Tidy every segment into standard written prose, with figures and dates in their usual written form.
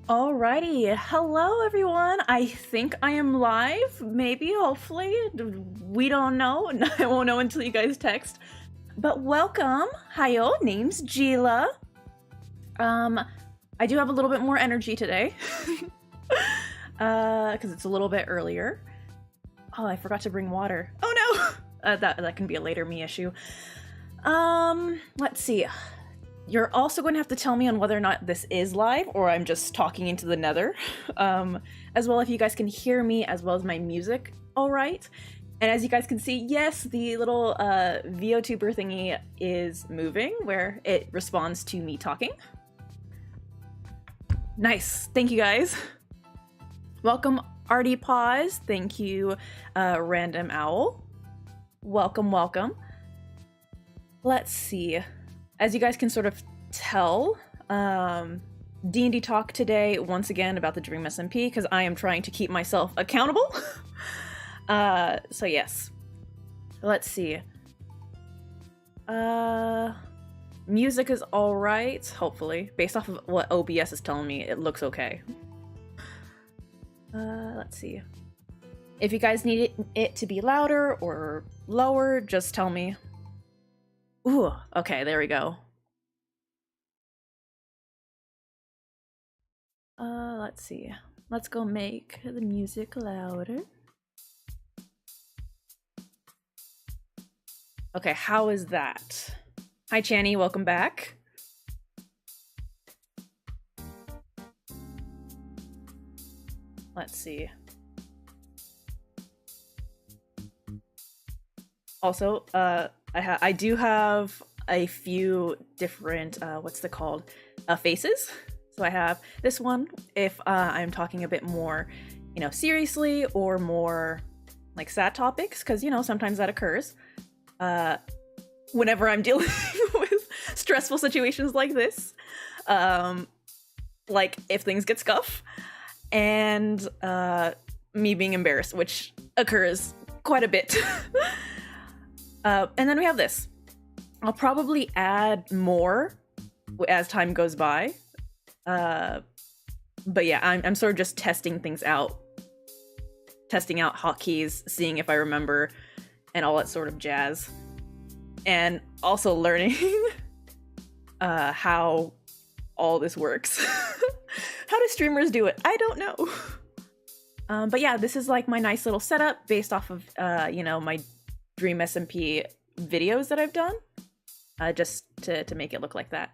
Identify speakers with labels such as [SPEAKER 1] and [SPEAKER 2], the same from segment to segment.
[SPEAKER 1] Alrighty, hello everyone. I think I am live, maybe, hopefully. We don't know. I won't know until you guys text. But welcome. Hiyo, name's Gila. I do have a little bit more energy today. Because it's a little bit earlier. Oh, I forgot to bring water. Oh no! That can be a later me issue. Let's see. You're also going to have to tell me on whether or not this is live or I'm just talking into the nether. As well, if you guys can hear me as well as my music all right. And as you guys can see, yes, the little Veadotuber thingy is moving where it responds to me talking. Nice. Thank you guys. Welcome, Artie Paws. Thank you, Random Owl. Welcome, welcome. Let's see. As you guys can sort of tell, DnD talk today, once again, about the DSMP, because I am trying to keep myself accountable. So yes. Let's see. Music is alright, hopefully. Based off of what OBS is telling me, it looks okay. Let's see. If you guys need it to be louder or lower, just tell me. Ooh, okay, there we go. Let's see. Let's go make the music louder. Okay, how is that? Hi, Channy, welcome back. Let's see. Also, I do have a few different, what's it called, faces. So I have this one if I'm talking a bit more, you know, seriously or more like sad topics, because, you know, sometimes that occurs. Whenever I'm dealing with stressful situations like this, like if things get scuff, and me being embarrassed, which occurs quite a bit. And then we have this. I'll probably add more as time goes by. But yeah, I'm sort of just testing things out. Testing out hotkeys, seeing if I remember, and all that sort of jazz. And also learning how all this works. How do streamers do it? I don't know. But yeah, this is like my nice little setup based off of, you know, my DSMP videos that I've done, just to make it look like that.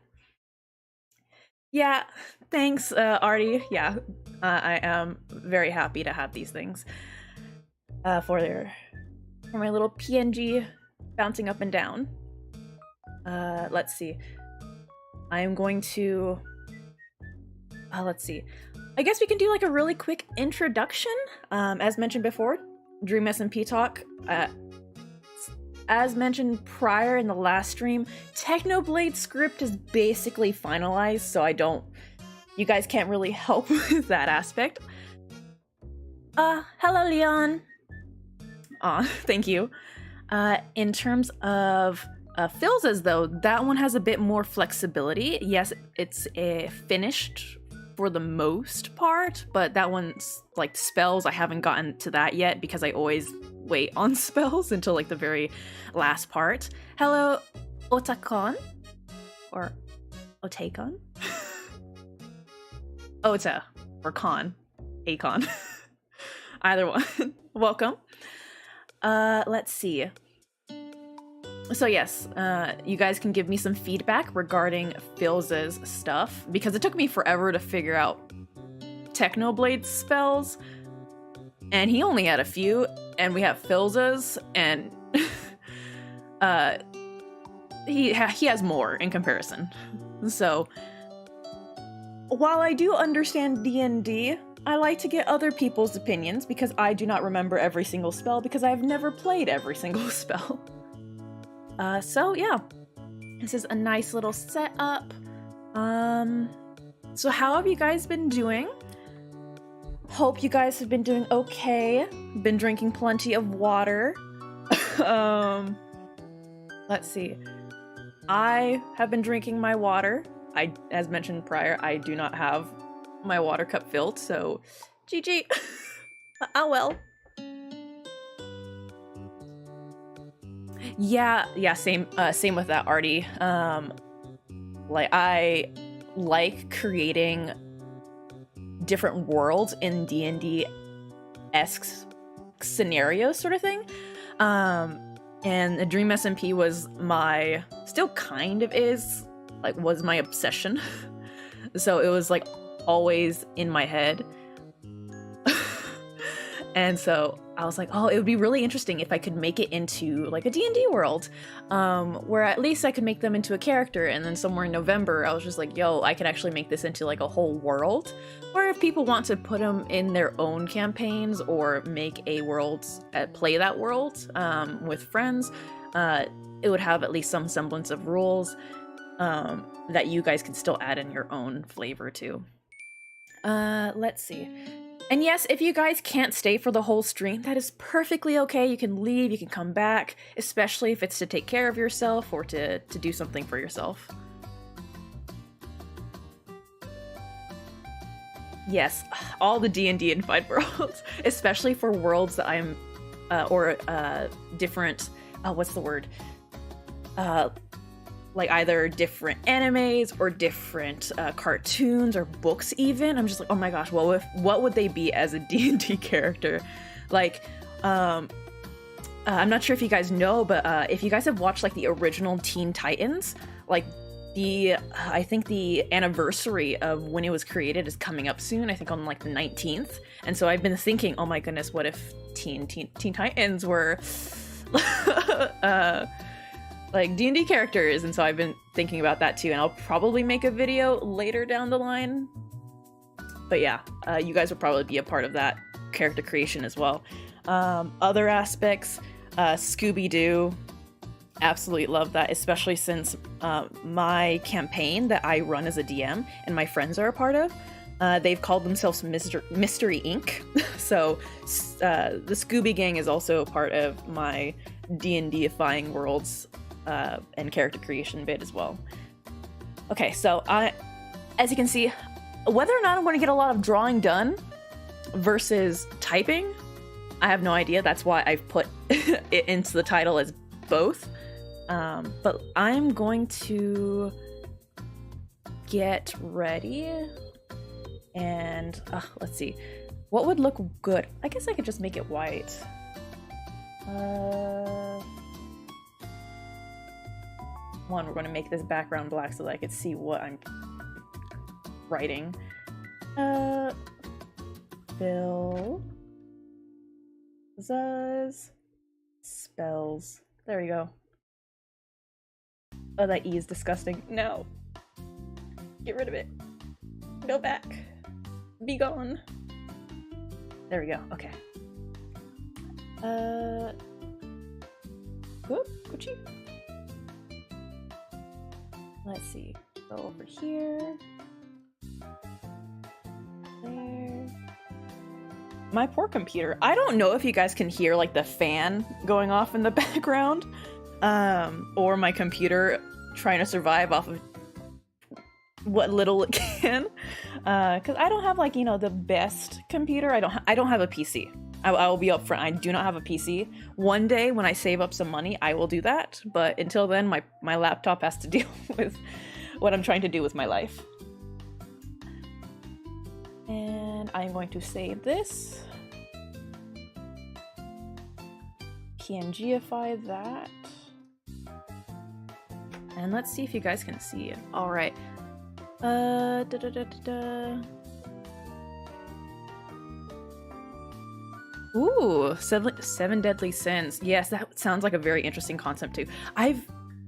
[SPEAKER 1] Yeah, thanks, Artie. Yeah, I am very happy to have these things for my little PNG bouncing up and down. Let's see. I am going to. Let's see. I guess we can do like a really quick introduction. As mentioned before, DSMP talk. As mentioned prior in the last stream, Technoblade script is basically finalized, so you guys can't really help with that aspect. Hello Leon. Aw, thank you. In terms of Philza's though, that one has a bit more flexibility. Yes, it's finished for the most part, but that one's like spells, I haven't gotten to that yet because I always wait on spells until like the very last part. Hello, Otakon? Or Otakon? Ota, or Con. Akon. Either one. Welcome. Let's see. So yes, you guys can give me some feedback regarding Philza's stuff, because it took me forever to figure out Technoblade's spells, and he only had a few, and we have Philza's, and he has more in comparison. So, while I do understand DnD, I like to get other people's opinions, because I do not remember every single spell, because I've never played every single spell. So yeah, this is a nice little setup. So how have you guys been doing? Hope you guys have been doing okay. Been drinking plenty of water. Let's see. I have been drinking my water. As mentioned prior, I do not have my water cup filled, so GG. Oh well. Yeah, same with that, Artie. Like, I like creating different worlds in DnD-esque scenarios, sort of thing. And the Dream SMP was still kind of is, like, was my obsession. So it was, like, always in my head. And so I was like, oh, it would be really interesting if I could make it into, like, a D&D world, where at least I could make them into a character. And then somewhere in November, I was just like, yo, I could actually make this into, like, a whole world. Or if people want to put them in their own campaigns or make a world, play that world with friends, it would have at least some semblance of rules that you guys can still add in your own flavor to. Let's see. And yes, if you guys can't stay for the whole stream, that is perfectly okay. You can leave, you can come back, especially if it's to take care of yourself or to do something for yourself. Yes, all the D&D Unified worlds, especially for worlds that I'm, different, what's the word? Like either different animes or different cartoons or books even. I'm just like, oh my gosh, what would they be as a D&D character? Like, I'm not sure if you guys know, but if you guys have watched like the original Teen Titans, like I think the anniversary of when it was created is coming up soon, I think on like the 19th. And so I've been thinking, oh my goodness, what if Teen Titans were like D&D characters? And so I've been thinking about that too, and I'll probably make a video later down the line. But yeah, you guys will probably be a part of that character creation as well. Other aspects, Scooby-Doo, absolutely love that, especially since my campaign that I run as a DM and my friends are a part of, they've called themselves Mystery Inc. So the Scooby Gang is also a part of my D&D-ifying worlds and character creation bit as well. Okay, so as you can see, whether or not I'm going to get a lot of drawing done versus typing, I have no idea. That's why I've put it into the title as both. But I'm going to get ready and let's see. What would look good? I guess I could just make it white. One, we're going to make this background black so that I could see what I'm writing. Philza's spells. There we go. Oh, that E is disgusting. No. Get rid of it. Go back. Be gone. There we go. Okay. Whoop, Gucci. Let's see. Go over here. There. My poor computer. I don't know if you guys can hear like the fan going off in the background, or my computer trying to survive off of what little it can. Because I don't have like, you know, the best computer. I don't have a PC. I will be upfront. I do not have a PC. One day when I save up some money, I will do that. But until then, my laptop has to deal with what I'm trying to do with my life. And I'm going to save this. PNGify that. And let's see if you guys can see it. All right. Ooh, seven deadly sins. Yes, that sounds like a very interesting concept too. I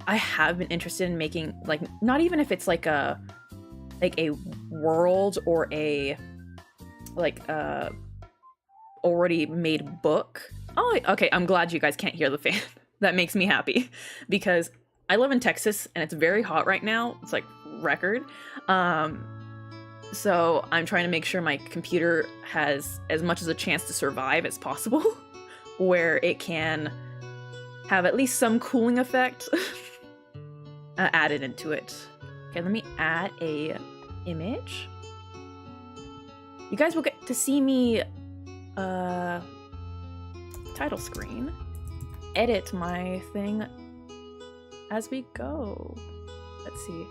[SPEAKER 1] have been interested in making, like, not even if it's like a world or a already made book. Oh, okay. I'm glad you guys can't hear the fan. That makes me happy because I live in Texas and it's very hot right now. It's like record. So I'm trying to make sure my computer has as much as a chance to survive as possible, where it can have at least some cooling effect added into it. Okay, let me add a image. You guys will get to see me title screen, edit my thing as we go. Let's see.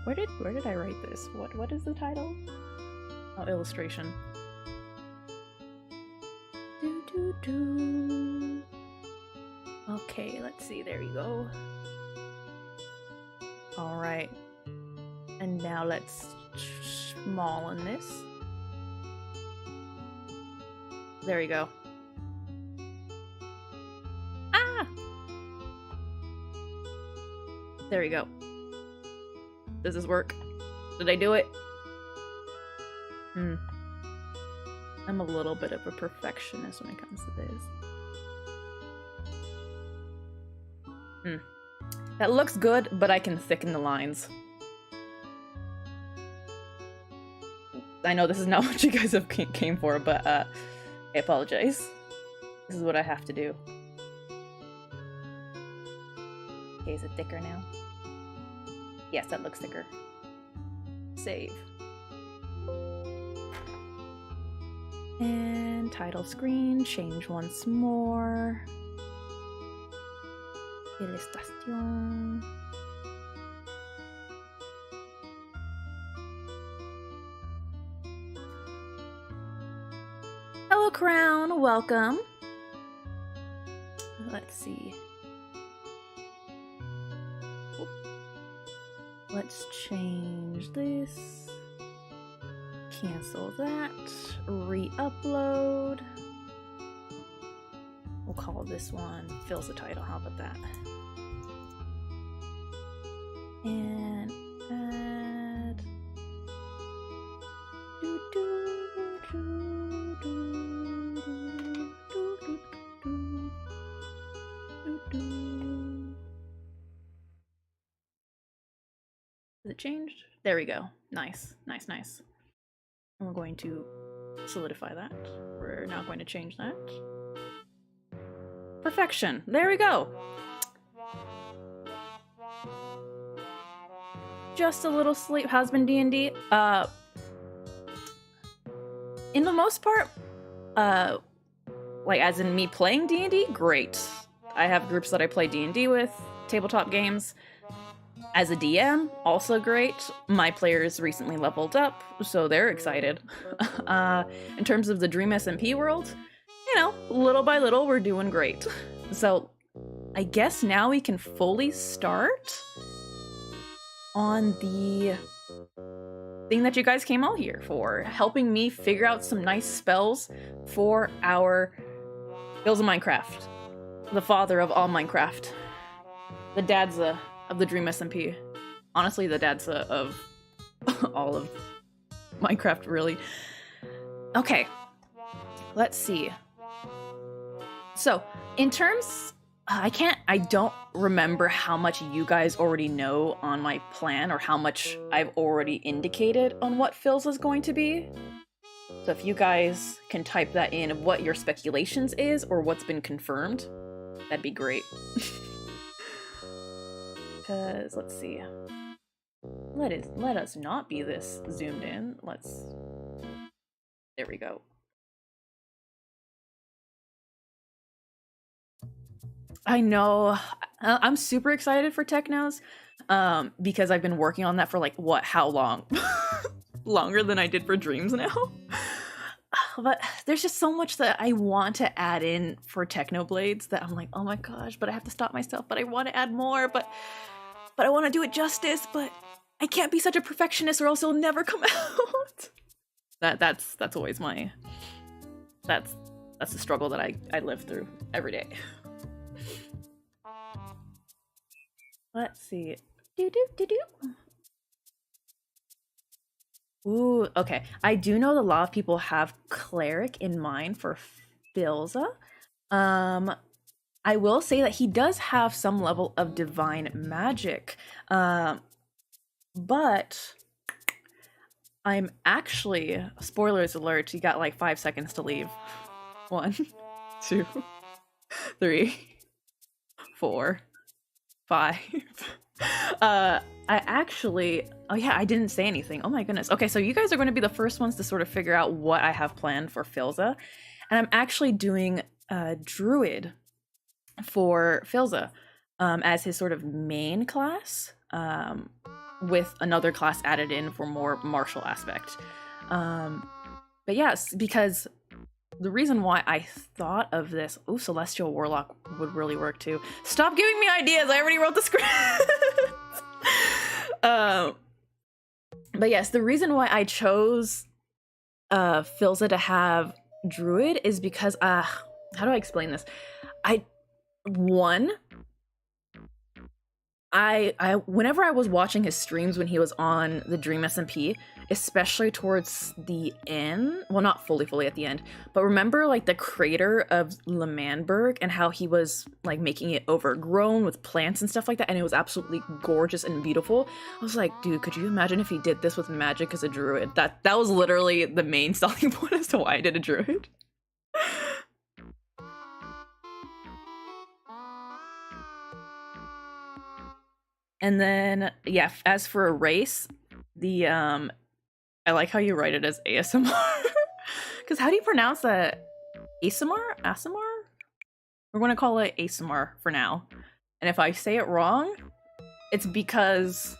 [SPEAKER 1] Where did I write this? What is the title? Oh, illustration. Okay, let's see. There you go. All right, and now let's smallen this. There you go. Ah! There you go. Does this work? Did I do it? I'm a little bit of a perfectionist when it comes to this. That looks good, but I can thicken the lines. I know this is not what you guys have came for, but I apologize. This is what I have to do. Okay, is it thicker now? Yes, that looks thicker. Save. And title screen, change once more. Illustration. Hello, Crown. Welcome. Let's see. Let's change this. Cancel that. Re-upload. We'll call this one Philza title. How about that? And add. Is it changed? There we go. Nice, nice, nice. And we're going to solidify that. We're now going to change that. Perfection. There we go. Just a little sleep. How's been DnD? In the most part, like as in me playing DnD, great. I have groups that I play DnD with, tabletop games. As a DM, also great. My players recently leveled up, so they're excited. In terms of the Dream SMP world, you know, little by little, we're doing great. So I guess now we can fully start on the thing that you guys came all here for, helping me figure out some nice spells for our Philza Minecraft, the father of all Minecraft, the dadza of the Dream SMP. Honestly, the dadza of all of Minecraft, really. Okay, let's see. So, in terms, I don't remember how much you guys already know on my plan or how much I've already indicated on what Philza is going to be. So if you guys can type that in of what your speculations is or what's been confirmed, that'd be great. Because, let's see. Let us not be this zoomed in. There we go. I know. I'm super excited for Technos, because I've been working on that for like, what, how long? Longer than I did for Dreams now. But there's just so much that I want to add in for Technoblades that I'm like, oh my gosh, but I have to stop myself, but I want to add more, but I want to do it justice, but I can't be such a perfectionist or else it'll never come out. That's always my, that's the struggle that I live through every day. Let's see. Ooh, okay. I do know that a lot of people have Cleric in mind for Philza. I will say that he does have some level of divine magic. But I'm actually, spoilers alert, you got like 5 seconds to leave. 1, 2, 3, 4, 5, I actually, oh yeah, I didn't say anything. Oh my goodness. Okay, so you guys are going to be the first ones to sort of figure out what I have planned for Philza. And I'm actually doing a druid for Philza as his sort of main class, with another class added in for more martial aspect. But yes, because the reason why I thought of this, oh, Celestial Warlock would really work too. Stop giving me ideas, I already wrote the script. But yes, the reason why I chose Philza to have Druid is because, how do I explain this? Whenever I was watching his streams when he was on the Dream SMP, especially towards the end, well, not fully at the end, but remember like the crater of Lemanberg and how he was like making it overgrown with plants and stuff like that, and it was absolutely gorgeous and beautiful. I was like, dude, could you imagine if he did this with magic as a druid? That was literally the main selling point as to why I did a druid. And then, yeah, as for a race, I like how you write it as ASMR. Because how do you pronounce that? ASMR? ASMR? We're going to call it ASMR for now. And if I say it wrong, it's because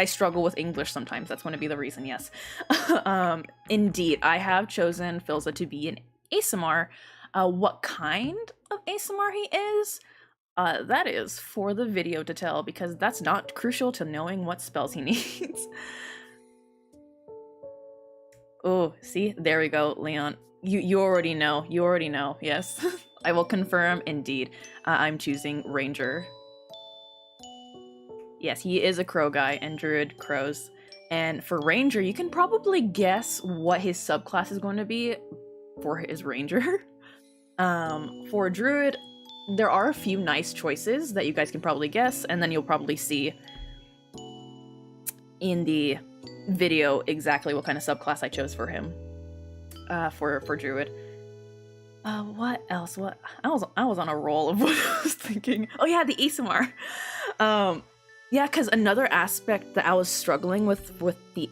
[SPEAKER 1] I struggle with English sometimes. That's going to be the reason, yes. Indeed, I have chosen Philza to be an ASMR. What kind of ASMR he is? That is for the video to tell, because that's not crucial to knowing what spells he needs. Oh, see? There we go, Leon. You already know. You already know, yes. I will confirm, indeed. I'm choosing Ranger. Yes, he is a crow guy, and Druid crows. And for Ranger, you can probably guess what his subclass is going to be for his Ranger. For Druid, there are a few nice choices that you guys can probably guess, and then you'll probably see in the video exactly what kind of subclass I chose for him. For Druid. What else? What I was on a roll of what I was thinking. Oh yeah, the ASMR. Yeah, because another aspect that I was struggling with the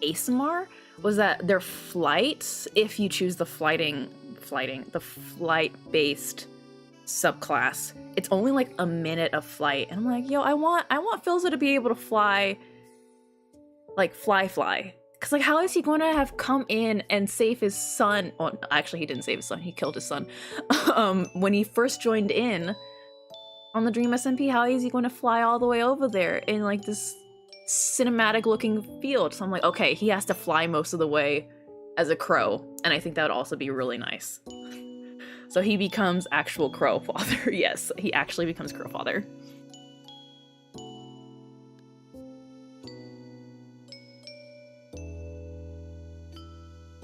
[SPEAKER 1] ASMR was that their flight, if you choose the flight-based subclass, it's only like a minute of flight, and I'm like, yo, I want Philza to be able to fly, like fly, because like how is he going to have come in and save his son? Well, actually, he didn't save his son; he killed his son. When he first joined in on the Dream SMP, how is he going to fly all the way over there in like this cinematic-looking field? So I'm like, okay, he has to fly most of the way as a crow, and I think that would also be really nice. So he becomes actual crow father. Yes, he actually becomes crow father.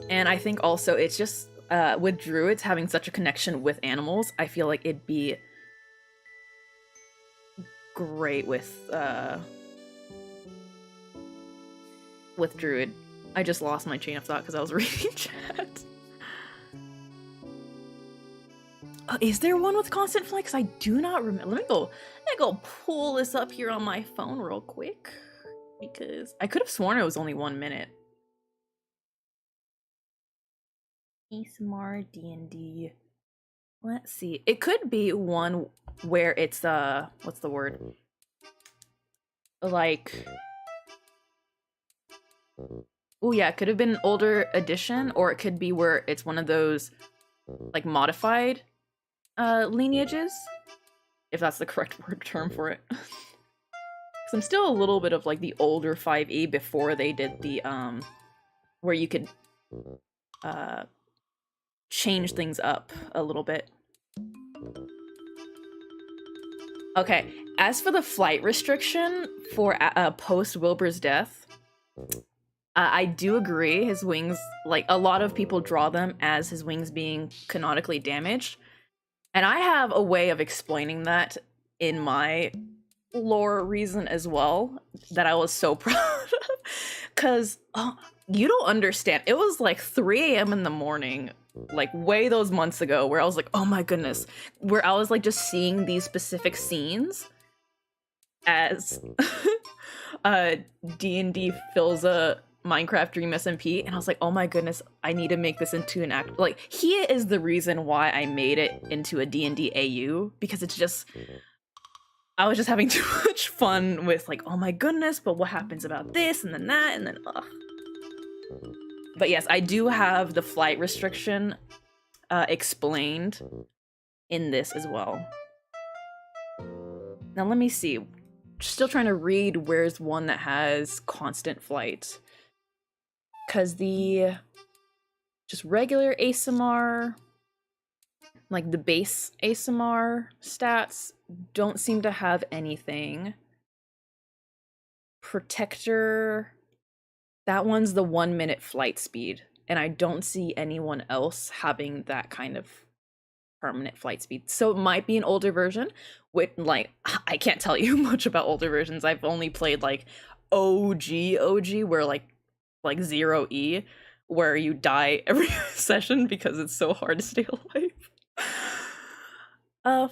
[SPEAKER 1] And I think also it's just, with druids having such a connection with animals, I feel like it'd be great with druid. I just lost my chain of thought because I was reading chat. Is there one with constant flight? Because I do not remember. Let me go pull this up here on my phone real quick, because I could have sworn it was only 1 minute. ASMR DnD. Let's see. It could be one where it's what's the word? Like, oh yeah, it could have been an older edition, or it could be where it's one of those like modified lineages, if that's the correct word term for it. Because I'm still a little bit of like the older 5e before they did the where you could change things up a little bit. Okay, as for the flight restriction for post Wilbur's death, I do agree his wings, like a lot of people draw them as his wings being canonically damaged. And I have a way of explaining that in my lore reason as well that I was so proud of. Because you don't understand. It was like 3 a.m. in the morning, like way those months ago, where I was like, oh my goodness, where I was like just seeing these specific scenes. as DnD Philza Minecraft Dream SMP, and I was like, oh my goodness, I need to make this into an act. Like, he is the reason why I made it into a DnD AU, because it's just, I was just having too much fun with like, oh my goodness, but what happens about this and then that, and then ugh. But yes, I do have the flight restriction explained in this as well. Now let me see. Still trying to read where's one that has constant flight. Because the just regular ASMR, like the base ASMR stats, don't seem to have anything. Protector, that one's the 1 minute flight speed, and I don't see anyone else having that kind of permanent flight speed. So it might be an older version, with like, I can't tell you much about older versions. I've only played like OG, where like 0E, where you die every session because it's so hard to stay alive.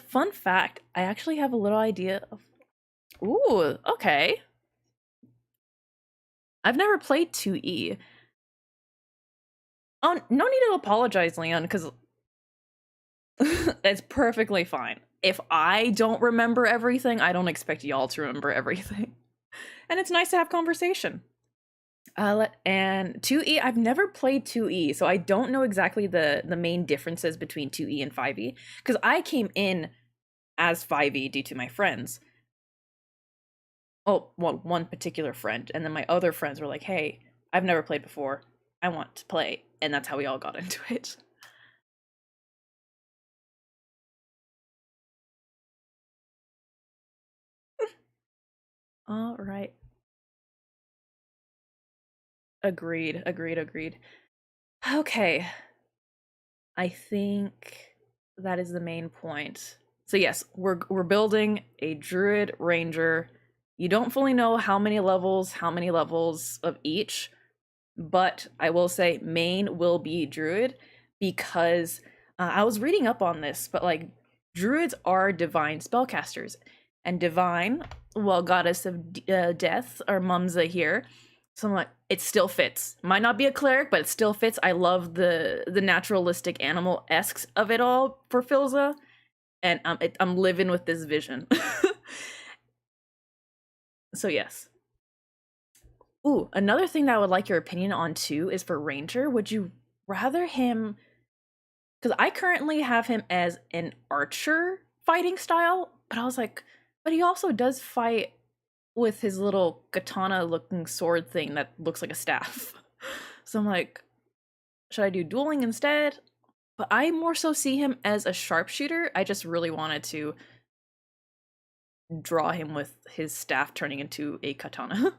[SPEAKER 1] Fun fact, I actually have a little idea of... Ooh, okay. I've never played 2E. Oh, no need to apologize, Leon, because it's perfectly fine. If I don't remember everything, I don't expect y'all to remember everything. And it's nice to have conversation. And 2E, I've never played 2E, so I don't know exactly the main differences between 2E and 5E, because I came in as 5E due to my friends. Oh, well, one particular friend, and then my other friends were like, hey, I've never played before, I want to play, and that's how we all got into it. All right. Agreed. Okay. I think that is the main point. So yes, we're building a druid ranger. You don't fully know how many levels of each, but I will say main will be druid, because I was reading up on this, but like druids are divine spellcasters, and divine, well, goddess of death, or Mumza here. So I'm like, it still fits. Might not be a cleric, but it still fits. I love the naturalistic animal-esque of it all for Philza, and I'm living with this vision. So yes. Ooh, another thing that I would like your opinion on too is for Ranger. Would you rather him... Because I currently have him as an archer fighting style, but I was like, but he also does fight with his little katana-looking sword thing that looks like a staff. So I'm like, should I do dueling instead? But I more so see him as a sharpshooter. I just really wanted to draw him with his staff turning into a katana.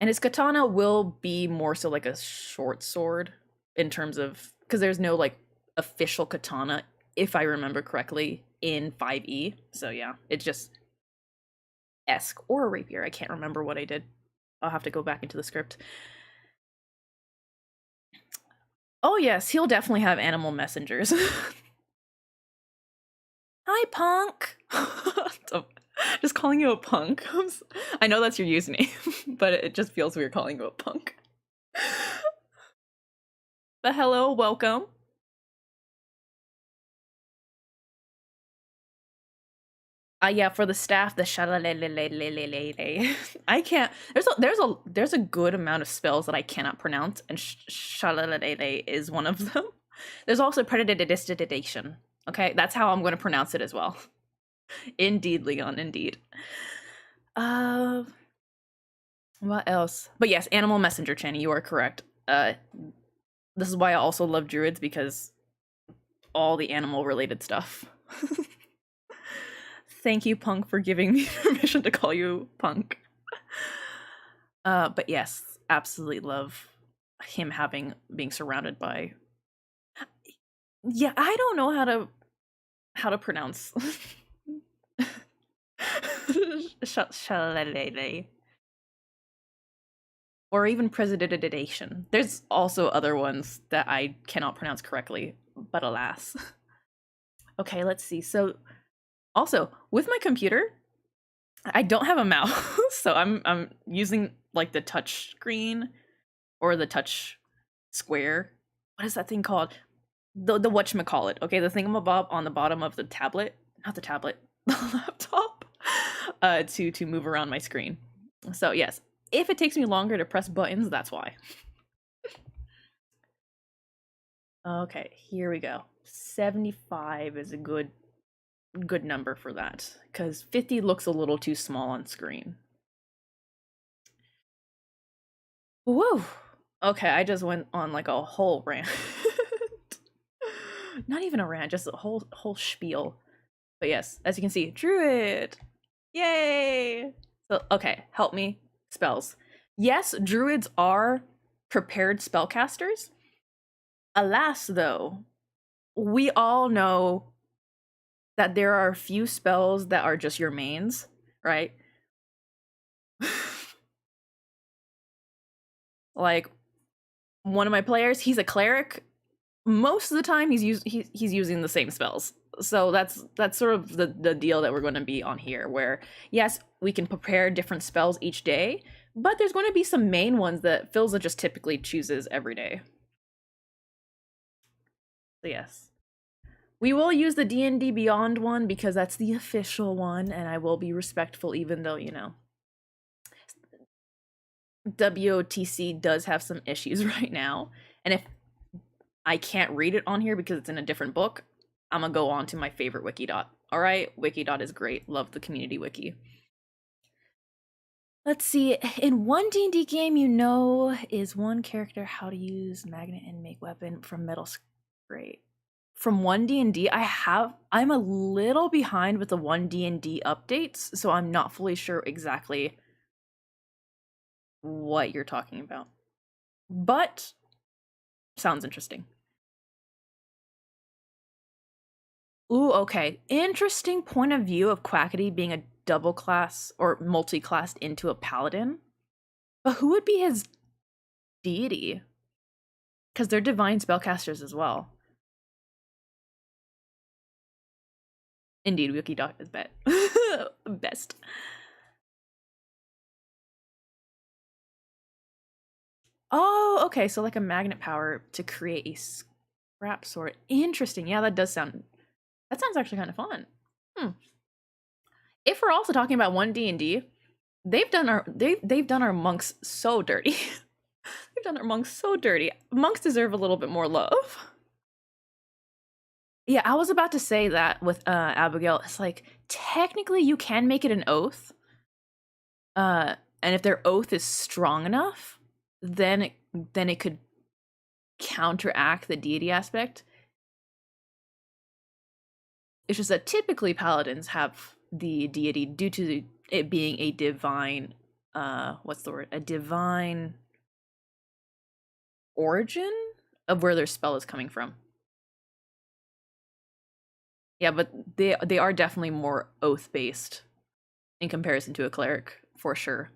[SPEAKER 1] And his katana will be more so like a short sword in terms of... Because there's no like official katana, if I remember correctly, in 5E. So yeah, it's just esque, or a rapier. I can't remember what I did. I'll have to go back into the script. Oh yes, he'll definitely have animal messengers. Hi, punk. Just calling you a punk. I know that's your username, but it just feels weird calling you a punk. But hello, welcome. Yeah, for the staff, the shalalelelelelelele. I can't. There's a good amount of spells that I cannot pronounce, and shalalelele is one of them. There's also predation. Okay, that's how I'm going to pronounce it as well. Indeed, Leon, indeed. What else? But yes, animal messenger, Channy, you are correct. This is why I also love druids, because all the animal related stuff. Thank you, Punk, for giving me permission to call you Punk. But yes, absolutely love him being surrounded by... Yeah, I don't know how to pronounce shalalele. Or even presididation. There's also other ones that I cannot pronounce correctly, but alas. Okay, let's see. So Also, with my computer, I don't have a mouse, so I'm using like the touch screen or the touch square. What is that thing called? The whatchamacallit, okay, the thingamabob on the bottom of the tablet, not the tablet, the laptop, to move around my screen. So yes, if it takes me longer to press buttons, that's why. Okay, here we go. 75 is a good number for that, because 50 looks a little too small on screen. Whoa. Okay, I just went on like a whole rant. Not even a rant, just a whole spiel. But yes, as you can see, druid. Yay! So okay, help me. Spells. Yes, druids are prepared spellcasters. Alas, though, we all know that there are a few spells that are just your mains, right? Like one of my players, he's a cleric. Most of the time he's using the same spells. So that's sort of the deal that we're going to be on here, where yes, we can prepare different spells each day, but there's going to be some main ones that Philza just typically chooses every day. So yes. We will use the DnD Beyond one because that's the official one, and I will be respectful even though, you know, WOTC does have some issues right now. And if I can't read it on here because it's in a different book, I'm gonna go on to my favorite Wikidot. All right, Wikidot is great. Love the community wiki. Let's see. In one D&D game, you know is one character how to use magnet and make weapon from metal scrap. From one D&D, I'm a little behind with the one D&D updates, so I'm not fully sure exactly what you're talking about. But sounds interesting. Ooh, okay. Interesting point of view of Quackity being a double class or multi-classed into a paladin. But who would be his deity? Because they're divine spellcasters as well. Indeed, Wikidot is best. Oh, okay. So like a magnet power to create a scrap sword. Interesting. Yeah, that sounds actually kind of fun. If we're also talking about one D&D, they've done our monks so dirty. They've done our monks so dirty. Monks deserve a little bit more love. Yeah, I was about to say that with Abigail. It's like technically you can make it an oath. And if their oath is strong enough, then it could counteract the deity aspect. It's just that typically paladins have the deity due to it being a divine what's the word? A divine origin of where their spell is coming from. Yeah, but they are definitely more oath based in comparison to a cleric, for sure.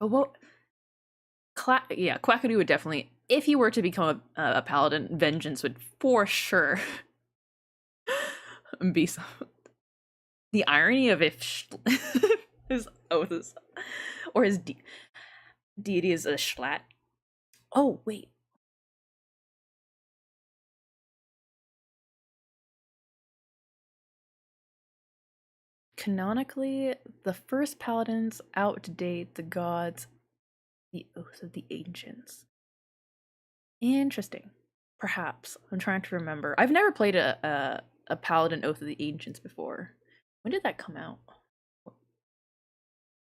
[SPEAKER 1] But Quackity would definitely, if he were to become a paladin, vengeance would for sure be some. The irony of if his oath is, or his deity is a schlatt. Oh wait. Canonically, the first paladins outdate the gods, the oath of the ancients. Interesting. Perhaps. I'm trying to remember. I've never played a paladin oath of the ancients before. When did that come out?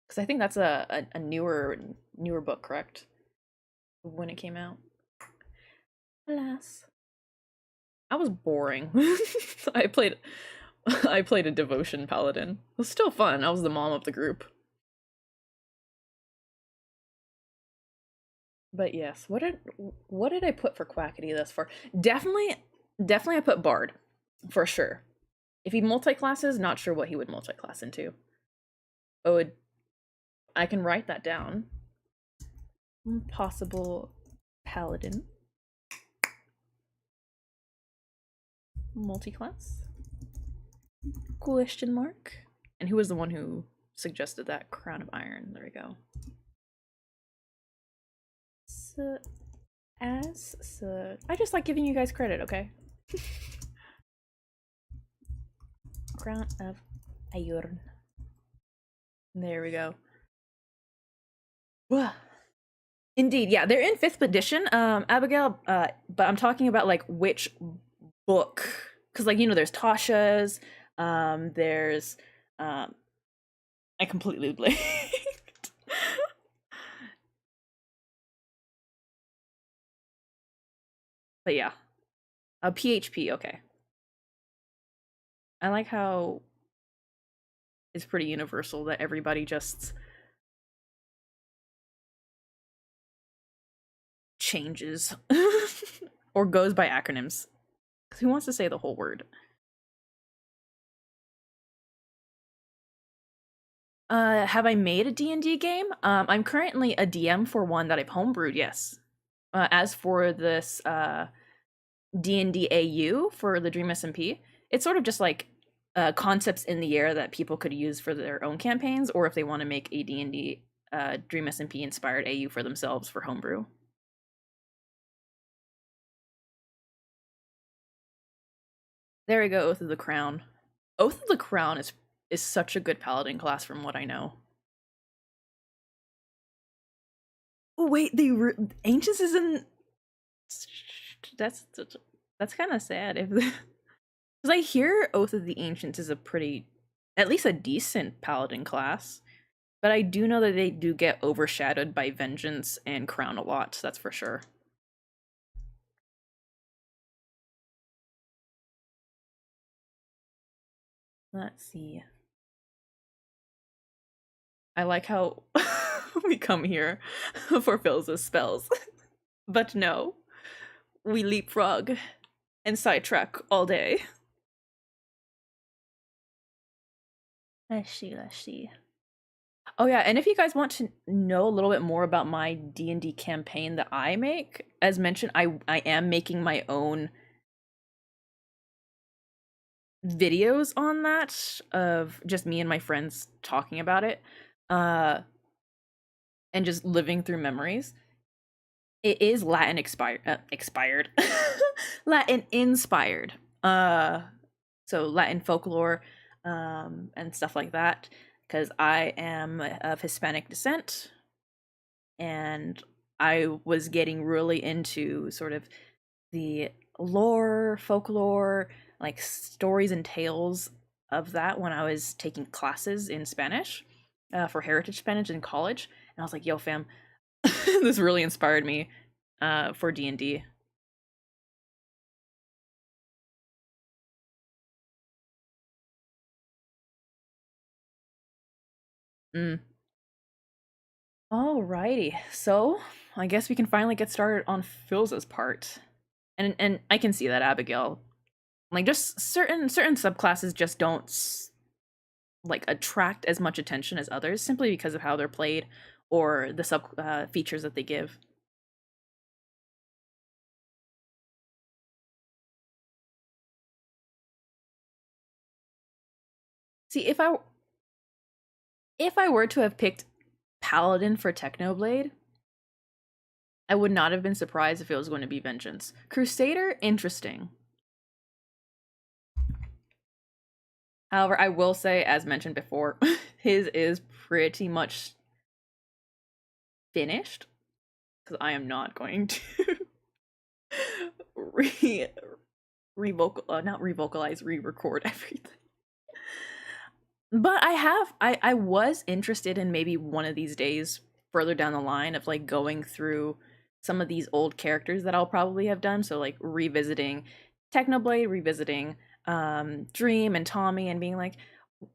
[SPEAKER 1] Because I think that's a newer book, correct? When it came out. Alas. I was boring. I played a devotion paladin. It was still fun. I was the mom of the group. But yes, what did I put for Quackity thus far? Definitely I put Bard, for sure. If he multi-classes, not sure what he would multi-class into. Oh, I can write that down. Possible paladin. Multi-class. Question mark. And who was the one who suggested that? Crown of Iron. There we go. I just like giving you guys credit, okay? Crown of Iron. There we go. Indeed, yeah, they're in 5th edition, Abigail, but I'm talking about like which book, because like, you know, there's Tasha's, there's I completely blanked. But yeah, PHP, okay. I like how it's pretty universal that everybody just changes or goes by acronyms. Because who wants to say the whole word? Have I made a D&D game? I'm currently a DM for one that I've homebrewed, yes. As for this DnD AU for the Dream SMP, it's sort of just like concepts in the air that people could use for their own campaigns, or if they want to make a D&D Dream SMP inspired AU for themselves for homebrew. There we go, Oath of the Crown. Oath of the Crown is such a good paladin class from what I know. Oh wait, the Ancients is in. That's kind of sad if, because I hear Oath of the Ancients is a pretty, at least a decent paladin class, but I do know that they do get overshadowed by Vengeance and Crown a lot. That's for sure. Let's see. I like how we come here for Philza's spells. But no, we leapfrog and sidetrack all day. Let's see. Oh yeah, and if you guys want to know a little bit more about my D&D campaign that I make, as mentioned, I am making my own videos on that of just me and my friends talking about it, and just living through memories. It is Latin expired, Latin inspired. So Latin folklore, and stuff like that, because I am of Hispanic descent, and I was getting really into sort of the lore, folklore, like stories and tales of that when I was taking classes in Spanish, for heritage Spanish in college. And I was like, yo fam, this really inspired me for D&D. Alrighty, so I guess we can finally get started on Philza's part. And I can see that, Abigail. Like, just certain subclasses just don't like attract as much attention as others simply because of how they're played or the sub features that they give. See, if I were to have picked Paladin for Technoblade, I would not have been surprised if it was going to be Vengeance. Crusader, interesting. However, I will say, as mentioned before, his is pretty much finished, because I am not going to re-record everything. But I was interested in maybe one of these days further down the line of like going through some of these old characters that I'll probably have done. So like revisiting Technoblade, revisiting Dream and Tommy, and being like,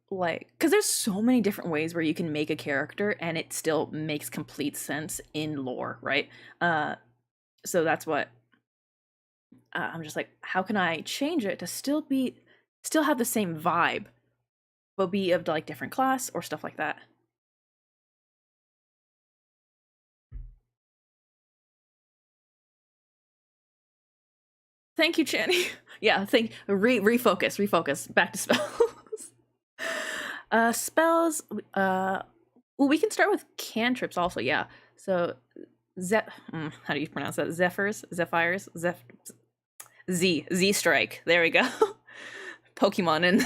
[SPEAKER 1] because there's so many different ways where you can make a character and it still makes complete sense in lore, right? So that's what I'm just like, how can I change it to still have the same vibe, but be of like different class or stuff like that. Thank you, Channy. Yeah, refocus, back to spell. Spells. Well, we can start with cantrips also. Yeah. So, how do you pronounce that? Zephyrs. Z strike. There we go. Pokemon and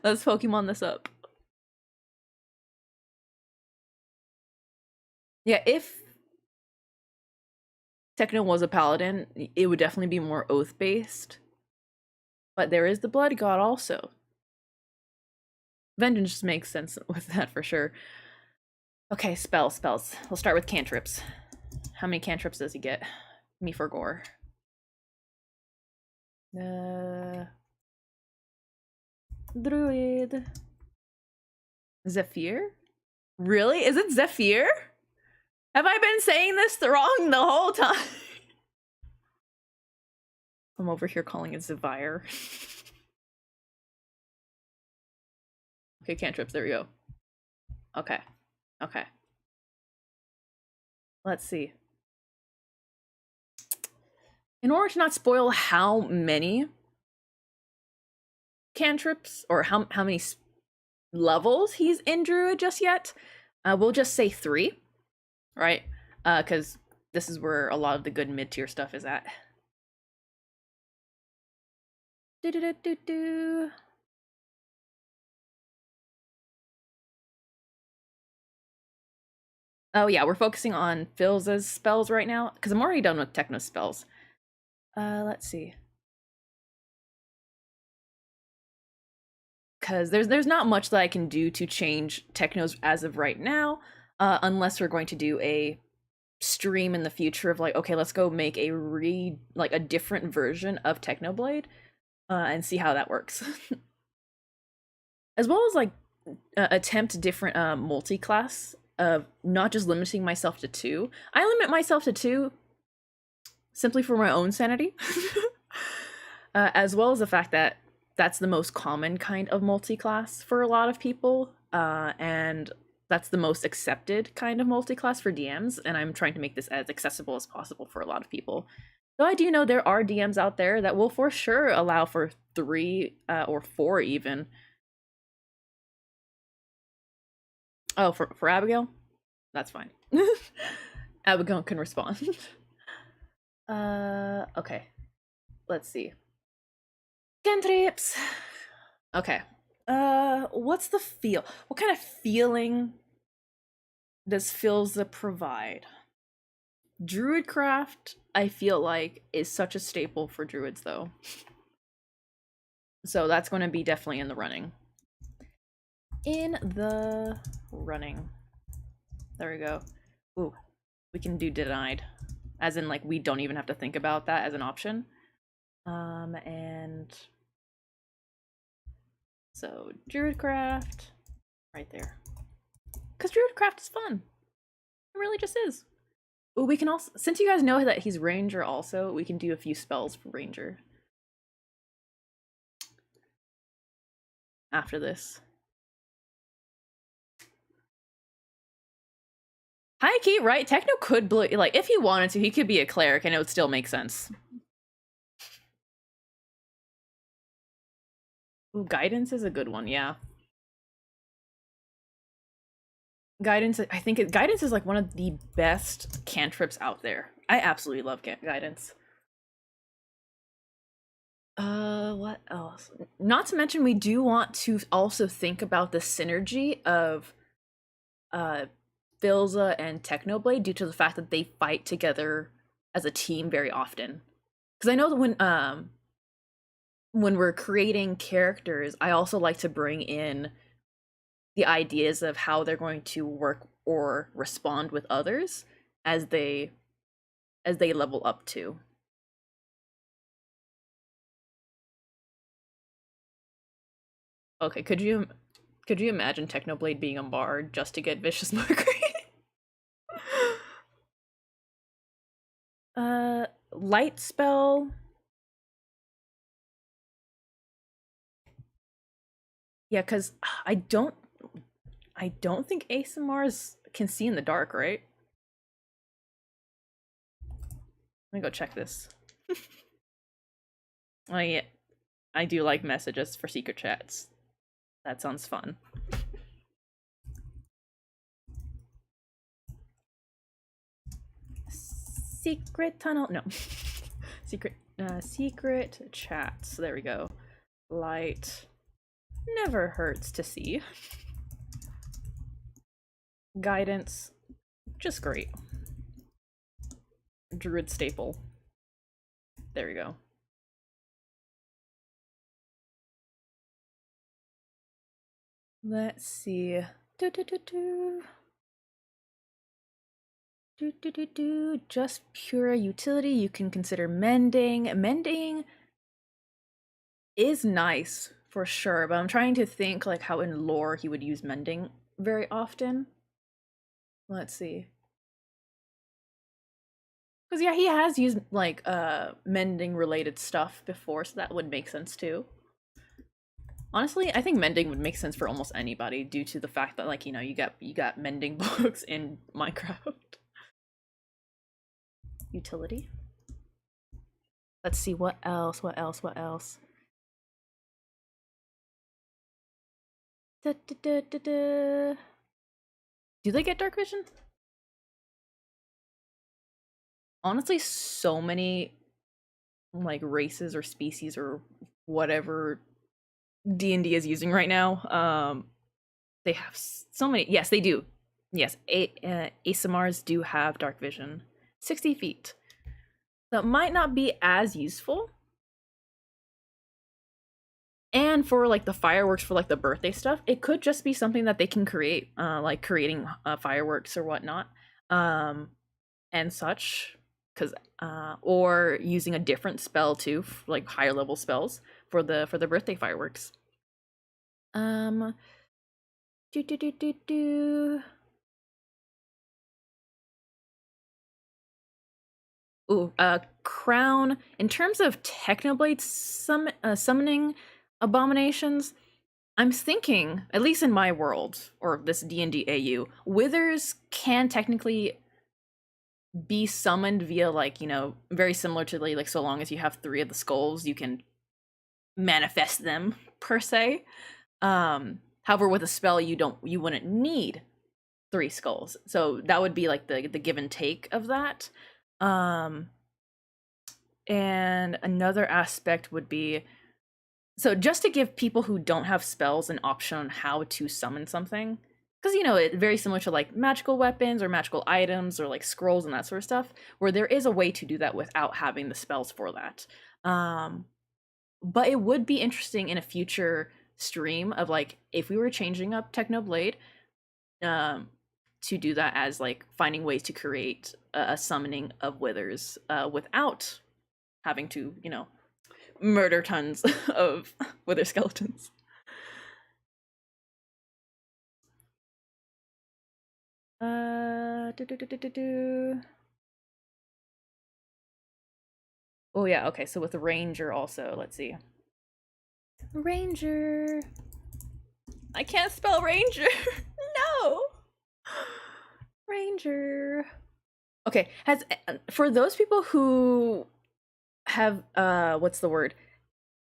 [SPEAKER 1] let's Pokemon this up. Yeah, if Techno was a paladin, it would definitely be more oath based. But there is the blood god also. Vengeance just makes sense with that for sure. Okay, spells. We'll start with cantrips. How many cantrips does he get? Me for gore. Druid. Zephyr? Really? Is it Zephyr? Have I been saying this wrong the whole time? I'm over here calling it Zephyr. Okay, cantrips, there we go. Okay. Let's see. In order to not spoil how many cantrips or how many levels he's in Druid just yet, we'll just say 3, right? Because this is where a lot of the good mid-tier stuff is at. Oh yeah, we're focusing on Philza's spells right now, because I'm already done with Techno spells. Let's see. Because there's not much that I can do to change Technos as of right now, unless we're going to do a stream in the future of like, okay, let's go make a different version of Technoblade, and see how that works. As well as like attempt different multi-class of not just limiting myself to 2. I limit myself to 2 simply for my own sanity, as well as the fact that that's the most common kind of multi-class for a lot of people, and that's the most accepted kind of multi-class for DMs, and I'm trying to make this as accessible as possible for a lot of people. Though I do know there are DMs out there that will for sure allow for 3 or 4 even. Oh, for Abigail? That's fine. Abigail can respond. Okay. Let's see. Cantrips. Okay. What's the feel? What kind of feeling does Philza provide? Druidcraft, I feel like, is such a staple for druids, though. So that's going to be definitely in the running. There we go. Ooh, we can do denied. As in, like, we don't even have to think about that as an option. And so Druidcraft, right there. Because Druidcraft is fun. It really just is. Ooh, we can also, since you guys know that he's Ranger also, we can do a few spells for Ranger after this. High key, right? Techno could, like, if he wanted to, he could be a cleric and it would still make sense. Ooh, guidance is a good one, yeah. Guidance, I think guidance is like one of the best cantrips out there. I absolutely love guidance. What else? Not to mention, we do want to also think about the synergy of Philza and Technoblade due to the fact that they fight together as a team very often. Because I know that when we're creating characters, I also like to bring in the ideas of how they're going to work or respond with others as they level up too. Okay, could you imagine Technoblade being a bard just to get Vicious Mockery? Light spell. Yeah, because I don't think ASMRs can see in the dark, right? Let me go check this. Oh yeah, I do like messages for secret chats. That sounds fun. Secret tunnel, no. Secret chats, there we go. Light never hurts to see. Guidance, just great. Druid staple, there we go. Let's see. Just pure utility. You can consider mending. Mending is nice for sure, but I'm trying to think like how in lore he would use mending very often. Let's see. Because yeah, he has used like mending related stuff before, so that would make sense too. Honestly, I think mending would make sense for almost anybody due to the fact that, like, you know, you got mending books in Minecraft. Utility. Let's see, what else? Do they get dark vision? Honestly, so many like races or species or whatever DnD is using right now, they have so many. Yes, they do. Yes, ASMRs do have dark vision. 60 feet. That might not be as useful. And for like the fireworks for like the birthday stuff, it could just be something that they can create, like creating fireworks or whatnot, and such. Because or using a different spell too, like higher level spells for the birthday fireworks. Ooh, crown. In terms of Technoblade summoning abominations, I'm thinking, at least in my world, or this DnD AU, withers can technically be summoned via, like, you know, very similar to like so long as you have 3 of the skulls, you can manifest them per se. However, with a spell, you wouldn't need 3 skulls, so that would be like the give and take of that. And another aspect would be, so just to give people who don't have spells an option on how to summon something, because, you know, it's very similar to like magical weapons or magical items or like scrolls and that sort of stuff, where there is a way to do that without having the spells for that. But it would be interesting in a future stream of like, if we were changing up Technoblade, to do that as like finding ways to create a summoning of withers without having to, you know, murder tons of wither skeletons. Oh yeah, okay, so with the ranger also, let's see. Ranger. I can't spell ranger. No. Ranger. Okay, has, for those people who have what's the word,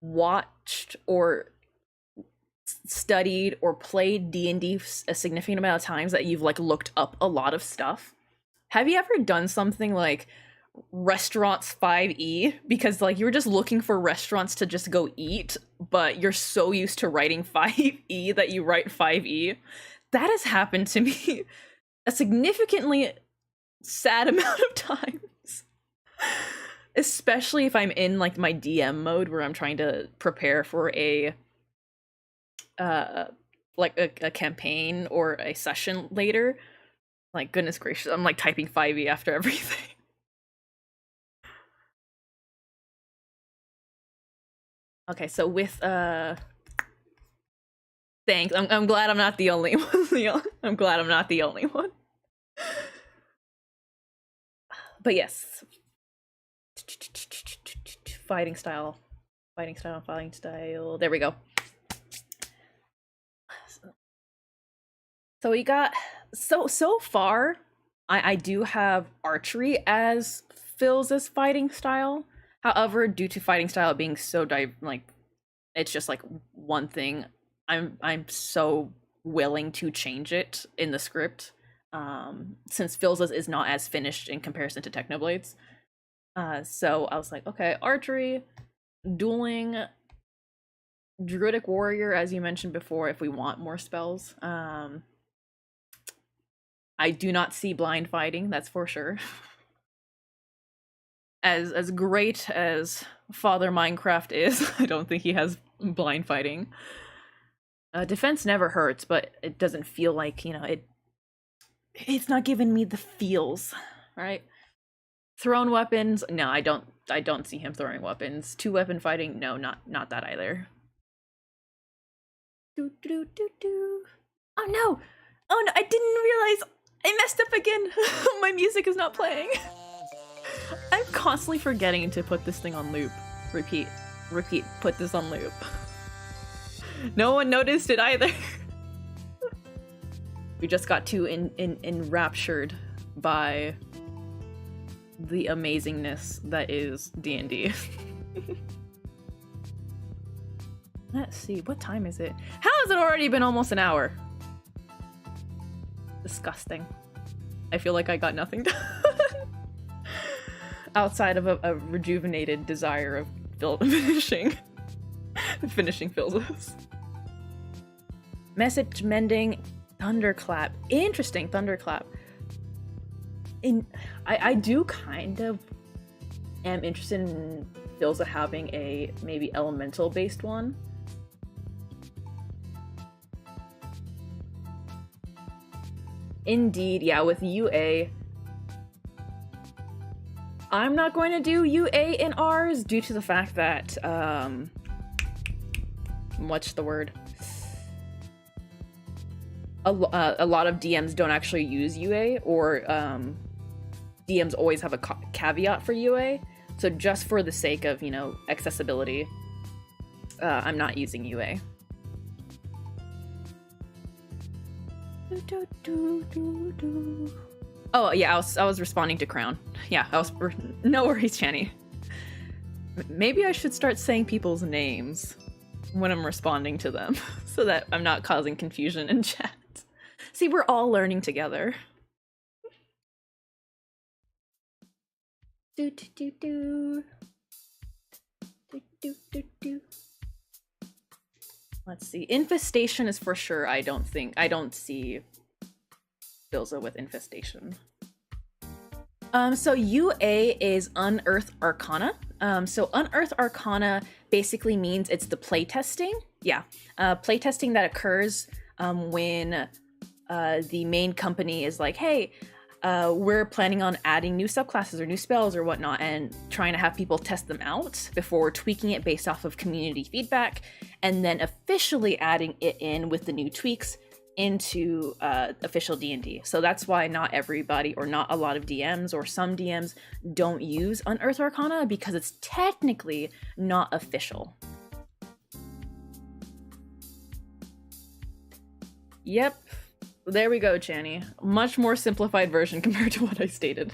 [SPEAKER 1] watched or studied or played DnD a significant amount of times, that you've like looked up a lot of stuff, have you ever done something like restaurants 5e, because like you're just looking for restaurants to just go eat, but you're so used to writing 5e that you write 5e? That has happened to me a significantly sad amount of times, especially if I'm in like my DM mode where I'm trying to prepare for a like a campaign or a session later. Like, goodness gracious, I'm like typing 5e after everything. Okay, so with thanks. I'm glad I'm not the only one. I'm glad I'm not the only one. But yes. Fighting style. There we go. So we got, so far, I do have archery as Philza's fighting style. However, due to fighting style being so like, it's just like one thing I'm so willing to change it in the script, since Philza's is not as finished in comparison to Technoblade's. So I was like, okay, archery, dueling, druidic warrior, as you mentioned before, if we want more spells. I do not see blind fighting, that's for sure. As great as Father Minecraft is, I don't think he has blind fighting. Defense never hurts, but it doesn't feel like, you know, it's not giving me the feels, right? Thrown weapons, no, I don't see him throwing weapons. 2-weapon fighting, no, not that either. Oh no! Oh no, I didn't realize I messed up again. My music is not playing. I'm constantly forgetting to put this thing on loop. Repeat, put this on loop. No one noticed it either. We just got too enraptured by the amazingness that is DnD. Let's see, what time is it? How has it already been almost an hour? Disgusting. I feel like I got nothing done. Outside of a rejuvenated desire of finishing Philza's. Message mending, thunderclap. Interesting, thunderclap. I do kind of am interested in Philza having a maybe elemental based one. Indeed, yeah, with UA. I'm not going to do UA in ours due to the fact that, what's the word? A lot of DMs don't actually use UA, or DMs always have a caveat for UA. So just for the sake of, you know, accessibility, I'm not using UA. Oh yeah, I was responding to Crown. Yeah, no worries, Channy. Maybe I should start saying people's names when I'm responding to them, so that I'm not causing confusion in chat. See, we're all learning together. Let's see. Infestation is for sure. I don't see Philza with infestation. So UA is Unearth Arcana. So Unearth Arcana basically means it's the playtesting. Yeah, playtesting that occurs when the main company is like, hey, we're planning on adding new subclasses or new spells or whatnot, and trying to have people test them out before tweaking it based off of community feedback, and then officially adding it in with the new tweaks into official D&D. So that's why not everybody, or not a lot of DMs, or some DMs don't use Unearth Arcana, because it's technically not official. Yep. There we go, Channy. Much more simplified version compared to what I stated.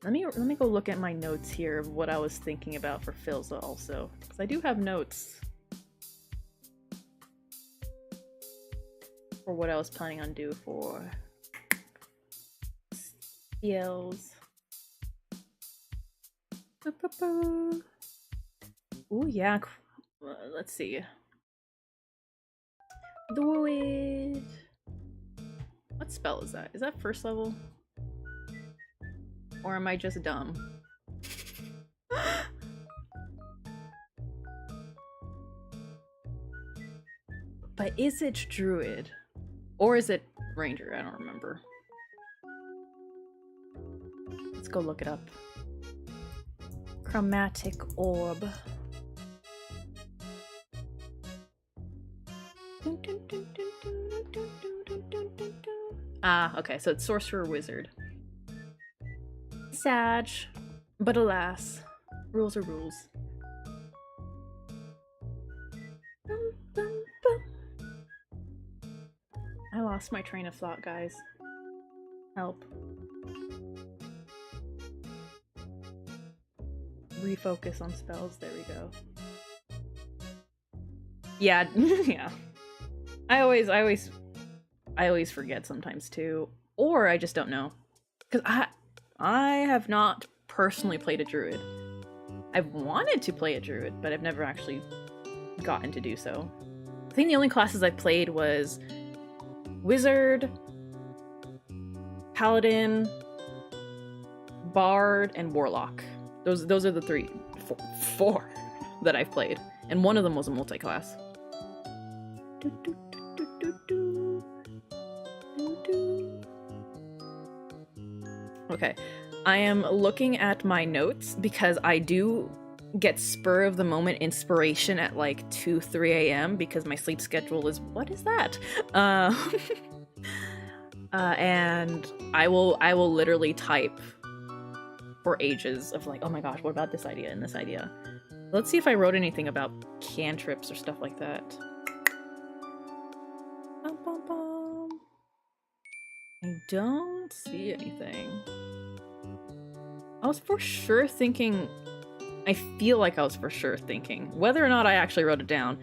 [SPEAKER 1] Let me go look at my notes here of what I was thinking about for Philza also, because I do have notes for what I was planning on do for spells. Oh yeah, let's see. Druid. What spell is that? Is that first level? Or am I just dumb? But is it Druid? Or is it Ranger? I don't remember. Let's go look it up. Chromatic Orb. Ah, okay, so it's Sorcerer Wizard. Sag, but alas, rules are rules. I lost my train of thought, guys. Help. refocus on spells. There we go. Yeah, yeah. I always forget sometimes too, or I just don't know, because I have not personally played a druid. I've wanted to play a druid, but I've never actually gotten to do so. I think the only classes I played was wizard, paladin, bard, and warlock. Those are the four that I've played, and one of them was a multi-class. Okay, I am looking at my notes because I do get spur of the moment inspiration at like 2-3 a.m. because my sleep schedule is, what is that? And I will literally type for ages of like, oh my gosh, what about this idea and this idea? Let's see if I wrote anything about cantrips or stuff like that. Bum, bum, bum. I don't see anything. I was for sure thinking, I feel like I was for sure thinking, whether or not I actually wrote it down,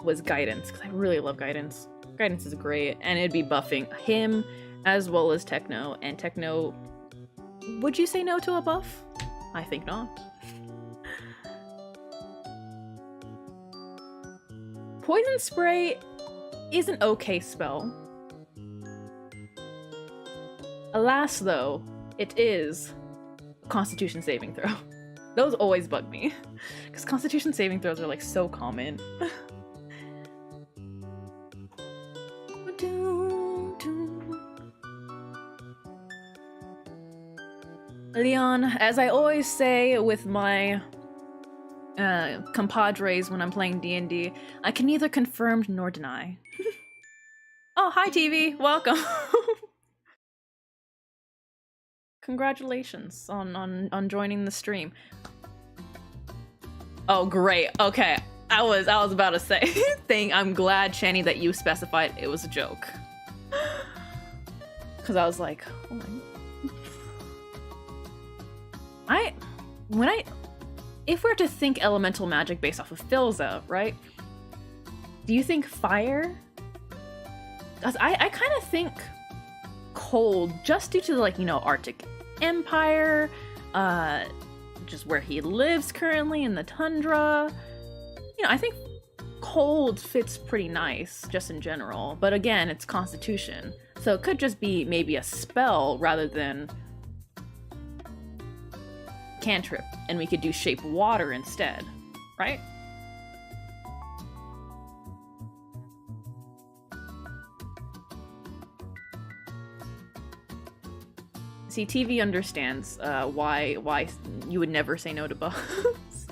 [SPEAKER 1] was guidance, because I really love guidance. Guidance is great, and it'd be buffing him as well as Techno, and Techno, would you say no to a buff? I think not. Poison Spray is an okay spell. Alas, though, it is a Constitution saving throw. Those always bug me, because Constitution saving throws are like so common. Leon, as I always say with my compadres when I'm playing D&D, I can neither confirm nor deny. Oh, hi TV, welcome. Congratulations on joining the stream. Oh, great. Okay, I was about to say, I'm glad, Shani, that you specified it was a joke. Because I was like, oh my. If we're to think elemental magic based off of Philza, right? Do you think fire? I kind of think cold, just due to the, like, you know, Arctic Empire, just where he lives currently in the tundra. You know, I think cold fits pretty nice, just in general. But again, it's Constitution, so it could just be maybe a spell rather than cantrip, and we could do shape water instead, right? See, TV understands why you would never say no to buffs.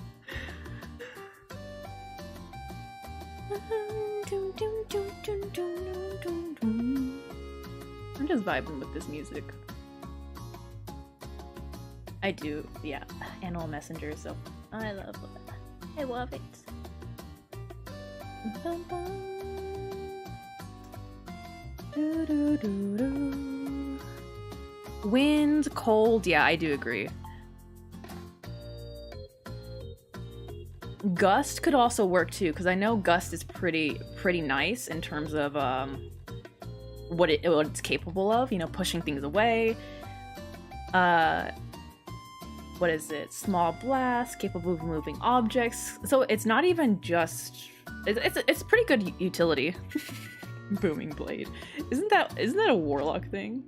[SPEAKER 1] I'm just vibing with this music. I do, yeah, Animal Messenger, so I love it. I love it. Bum, bum. Do, do, do, do. Wind, cold, yeah, I do agree. Gust could also work too, because I know Gust is pretty nice in terms of what it's capable of, you know, pushing things away. What is it? Small blast, capable of moving objects. So it's not even just... It's a pretty good utility. Booming blade. Isn't that a warlock thing?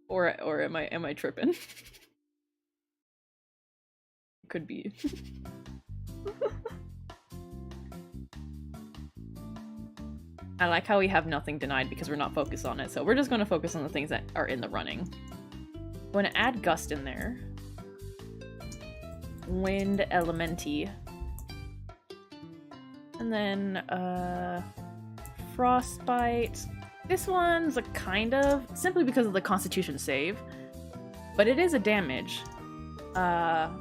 [SPEAKER 1] Or am I tripping? Could be. I like how we have nothing denied because we're not focused on it. So we're just going to focus on the things that are in the running. I'm going to add Gust in there. Wind Elementi. And then, Frostbite. This one's a kind of, simply because of the Constitution save. But it is a damage. But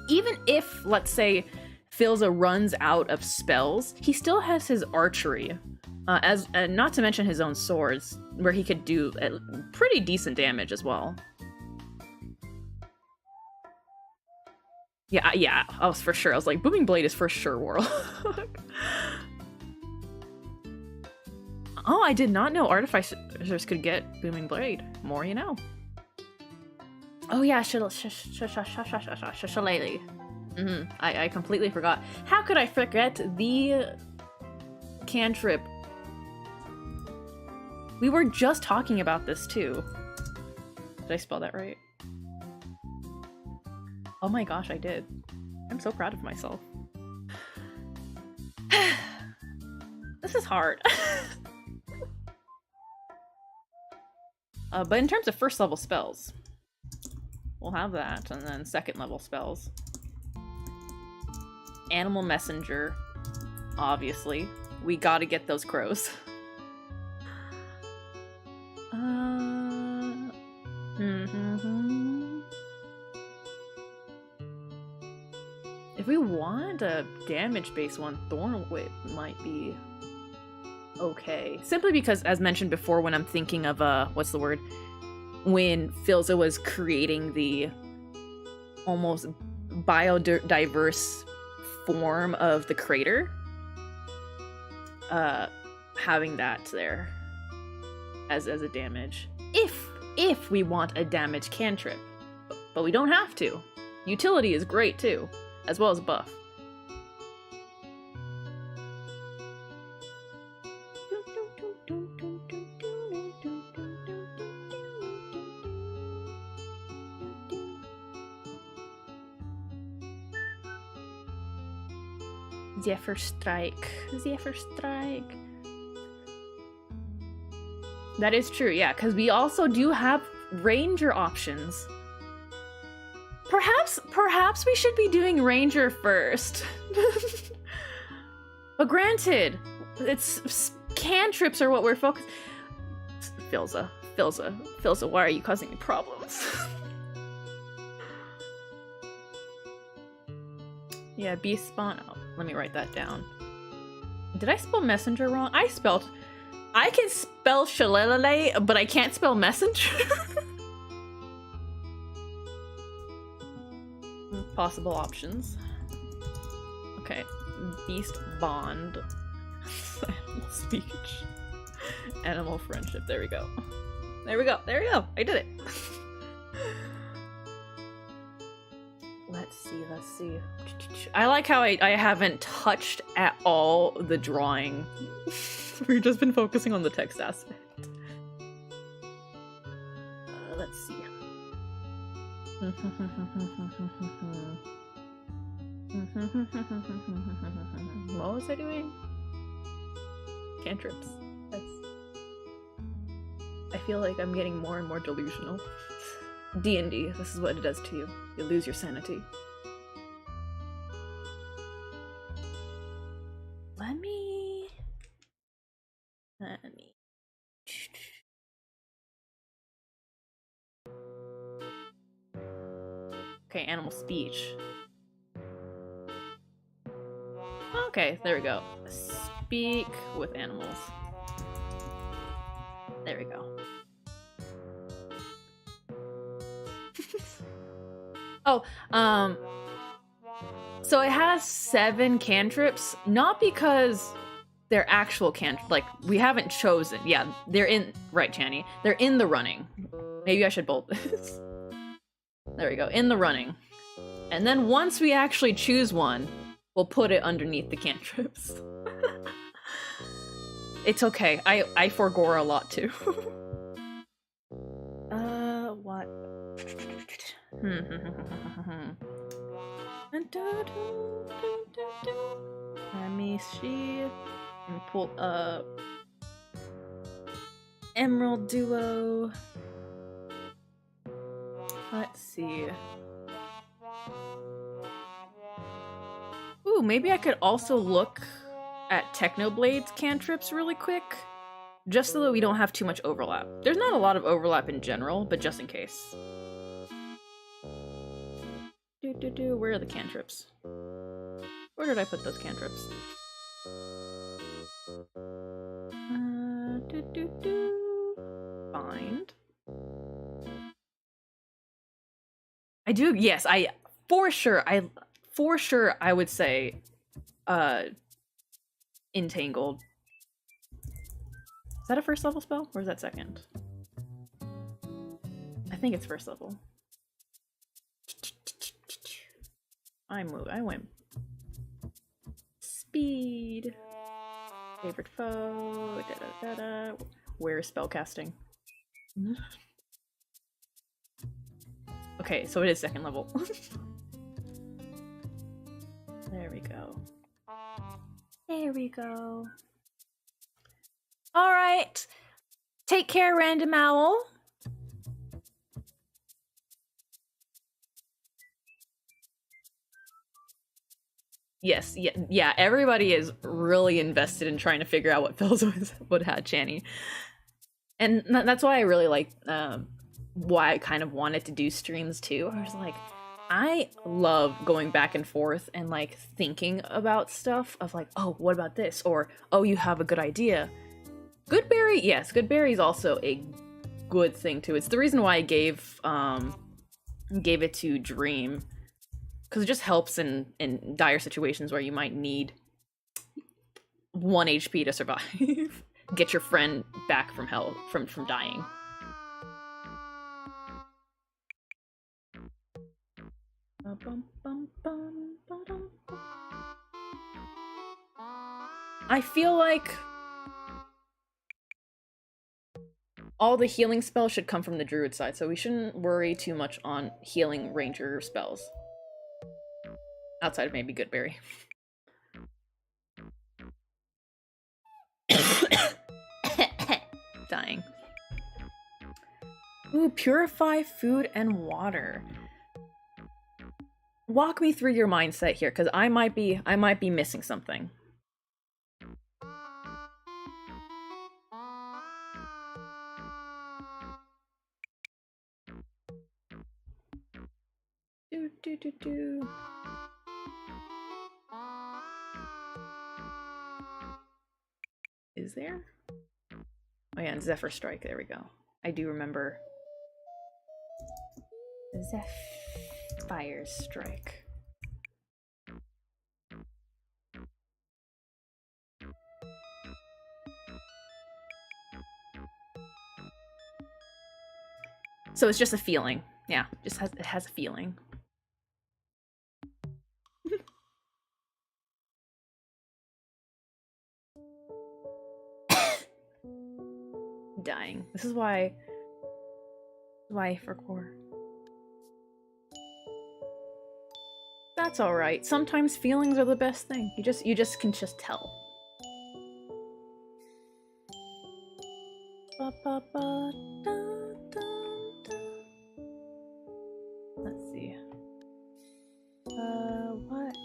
[SPEAKER 1] even if, let's say, Philza runs out of spells, he still has his archery. Not to mention his own swords, where he could do pretty decent damage as well. Yeah, yeah, I was for sure. I was like, Booming Blade is for sure Warlock. Oh, I did not know artificers could get Booming Blade. More you know. Oh yeah, Shillelagh. I completely forgot. How could I forget the cantrip? We were just talking about this too. Did I spell that right? Oh my gosh, I did. I'm so proud of myself. This is hard. But in terms of first level spells, we'll have that, and then second level spells. Animal Messenger, obviously. We gotta get those crows. If we want a damage-based one, Thorn Whip might be okay. Simply because, as mentioned before, when I'm thinking of, what's the word? When Philza was creating the almost biodiverse form of the crater, having that there as a damage. If we want a damage cantrip. But we don't have to. Utility is great too, as well as buff. Zephyr Strike. Zephyr Strike. That is true, yeah, because we also do have Ranger options. Perhaps we should be doing Ranger first. But granted, it's cantrips are what we're focused. Philza, why are you causing me problems? Yeah, beast spawn. Oh, let me write that down. Did I spell messenger wrong? I can spell Shillelagh, but I can't spell messenger. Possible options. Okay, beast bond. Animal speech. Animal friendship. There we go. There we go. There we go. I did it. Let's see. I like how I haven't touched at all the drawing. We've just been focusing on the text aspect. Let's see. What was I doing? Cantrips. Yes. I feel like I'm getting more and more delusional. DnD, this is what it does to you. You lose your sanity. Let me... Okay, animal speech. Okay, there we go. Speak with animals. There we go. Oh, so it has 7 cantrips, not because they're actual cantrips, like, we haven't chosen. Yeah, they're in, right, Channy, they're in the running. Maybe I should bold this. There we go, in the running. And then once we actually choose one, we'll put it underneath the cantrips. It's okay, I forgore a lot too. What? Let me see. Let me pull up Emerald Duo. Let's see. Ooh, maybe I could also look at Technoblade's cantrips really quick. Just so that we don't have too much overlap. There's not a lot of overlap in general, but just in case. Where are the cantrips? Where did I put those cantrips? Find. I do, yes, for sure I would say Entangled. Is that a first level spell or is that second? I think it's first level. I went speed. Favorite foe. Da da da da. Where is spellcasting? Okay, so it is second level. There we go. There we go. All right. Take care, Random Owl. Yes, yeah, everybody is really invested in trying to figure out what Philza would have Channy. And that's why I really like why I kind of wanted to do streams too. I was like, I love going back and forth and like thinking about stuff of like, oh, what about this? Or, oh, you have a good idea. Goodberry, yes, Goodberry is also a good thing too. It's the reason why I gave it to Dream. Because it just helps in dire situations where you might need 1 HP to survive. Get your friend back from hell, from dying. I feel like all the healing spells should come from the druid side, so we shouldn't worry too much on healing ranger spells. Outside of maybe Goodberry. Dying. Ooh, purify food and water. Walk me through your mindset here, because I might be missing something. Do. Is there? Oh yeah, and Zephyr Strike, there we go. I do remember. Zephyr Strike. So it's just a feeling. Yeah, it has a feeling. Dying. This is why for core. That's all right. Sometimes feelings are the best thing. You just can tell. Ba, ba, ba, da, da, da. Let's see. What?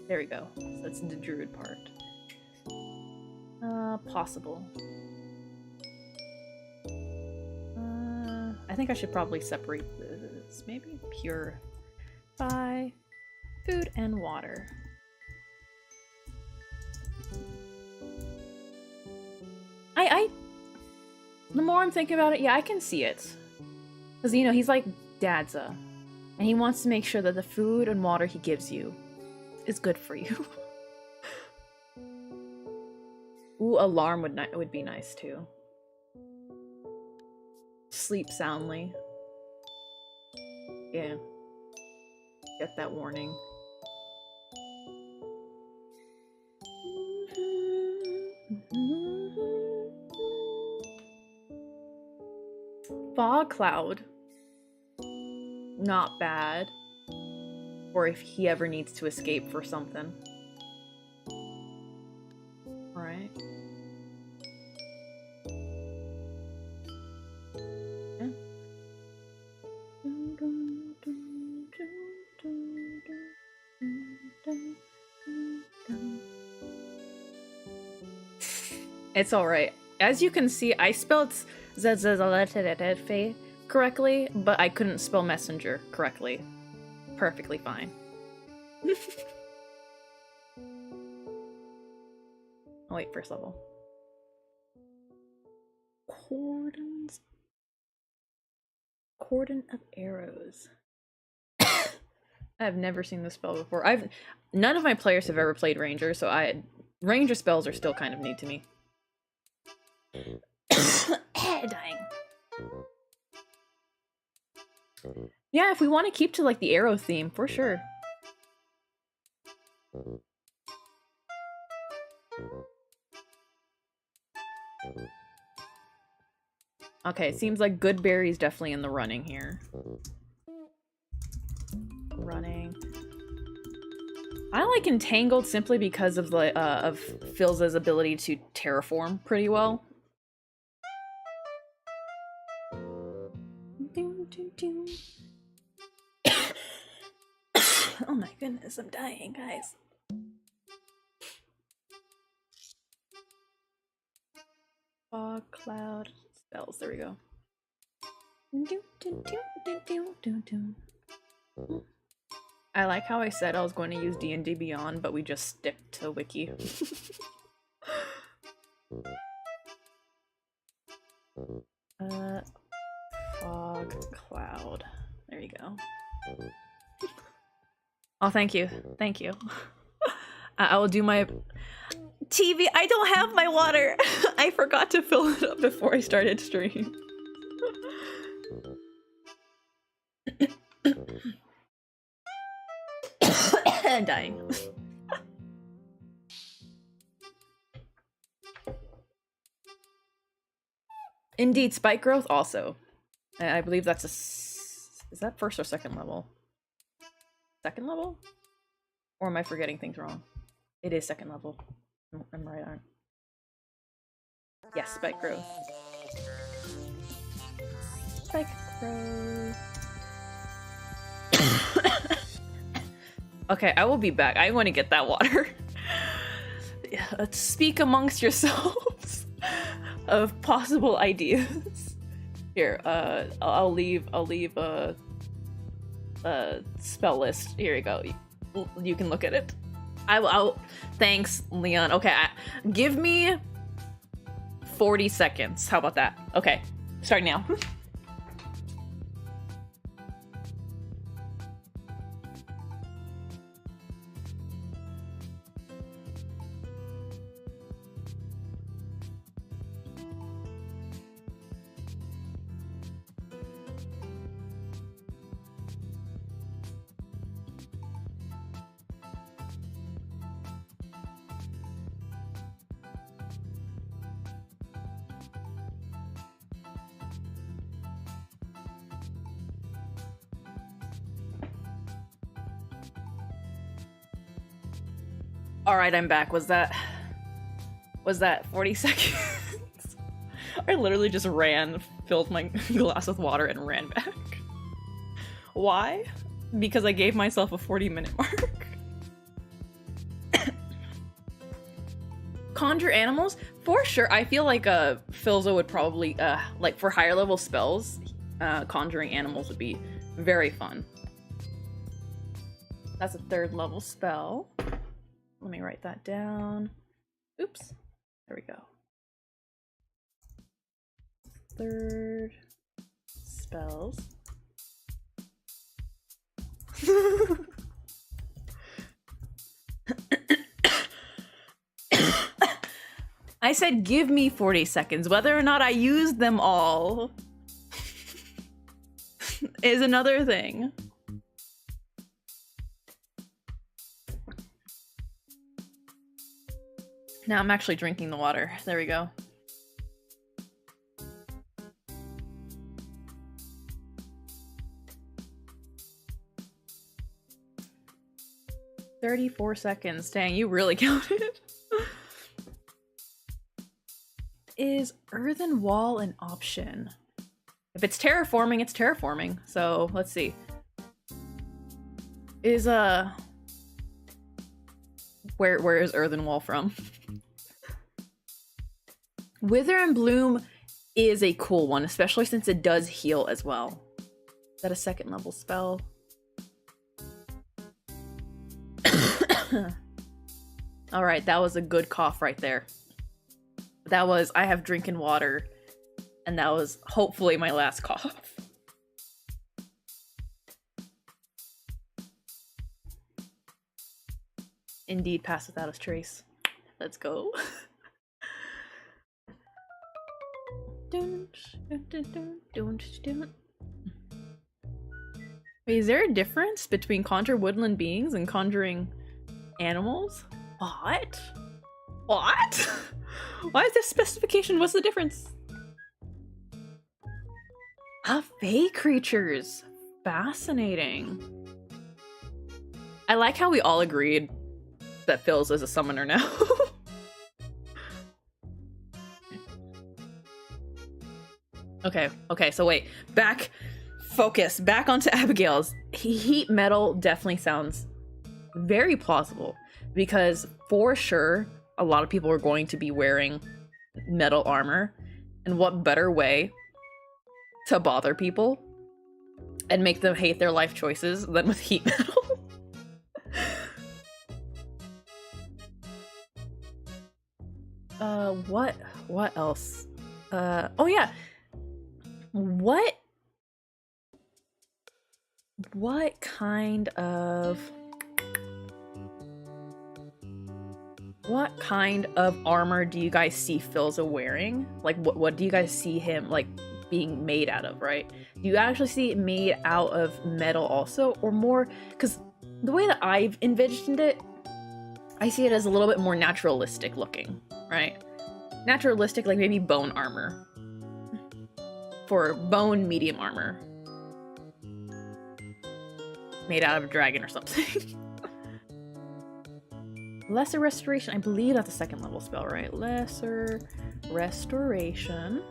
[SPEAKER 1] There we go. So that's the druid part. Possible. I think I should probably separate this. Maybe purify food and water. The more I'm thinking about it, yeah, I can see it. Because, you know, he's like Dadza. And he wants to make sure that the food and water he gives you is good for you. Ooh, alarm would be nice too. Sleep soundly. Yeah. Get that warning. Fog cloud. Not bad. Or if he ever needs to escape for something. Right. Yeah. It's alright. As you can see, I spelled correctly, but I couldn't spell messenger correctly. Perfectly fine. Oh wait, first level. Cordon of arrows. I've never seen this spell before. None of my players have ever played Ranger, so Ranger spells are still kind of new to me. Dying. Yeah, if we want to keep to like the arrow theme, for sure. Okay, it seems like Goodberry's definitely in the running here. Running. I like Entangled simply because of the of Philza's ability to terraform pretty well. Oh my goodness, I'm dying, guys. Fog, cloud, spells. There we go. I like how I said I was going to use DnD Beyond, but we just stick to Wiki. Fog, cloud. There you go. Oh, thank you. Thank you. I will do my... TV, I don't have my water! I forgot to fill it up before I started stream. I'm dying. Indeed, spike growth also. I believe that's a... Is that first or second level? Second level? Or am I forgetting things wrong? It is second level. I'm right, aren't I? Yes, spike growth. Spike growth. Okay, I will be back. I want to get that water. Speak amongst yourselves of possible ideas. Here, I'll leave a spell list. Here you go. You can look at it. I'll thanks, Leon. Okay, give me 40 seconds. How about that? Okay, starting now. Alright, I'm back. Was that 40 seconds? I literally just ran, filled my glass with water, and ran back. Why? Because I gave myself a 40-minute mark. Conjure animals? For sure. I feel like Philza would probably, like for higher level spells, conjuring animals would be very fun. That's a 3rd level spell. Let me write that down. Oops. There we go. 3rd spells. I said give me 40 seconds. Whether or not I use them all is another thing. Now I'm actually drinking the water. There we go. "34 seconds. Dang, you really counted. Is earthen wall an option? If it's terraforming, it's terraforming. So let's see. Is where is earthen wall from? Wither and Bloom is a cool one, especially since it does heal as well. Is that a 2nd level spell? Alright, that was a good cough right there. That was, I have drinking water, and that was hopefully my last cough. Indeed, pass without a trace. Let's go. Wait, is there a difference between conjure woodland beings and conjuring animals? What? What? Why is this specification? What's the difference? Ah, fey creatures. Fascinating. I like how we all agreed that Philza is a summoner now. Okay, so wait. Focus. Back onto Abigail's. Heat metal definitely sounds very plausible because for sure a lot of people are going to be wearing metal armor, and what better way to bother people and make them hate their life choices than with heat metal? What else? Oh yeah. What kind of armor do you guys see Philza wearing? Like what do you guys see him like being made out of, right? Do you actually see it made out of metal also, or more? Because the way that I've envisioned it, I see it as a little bit more naturalistic looking, right? Naturalistic, like maybe bone armor. For bone medium armor. Made out of a dragon or something. Lesser Restoration, I believe that's a second level spell, right? Lesser Restoration.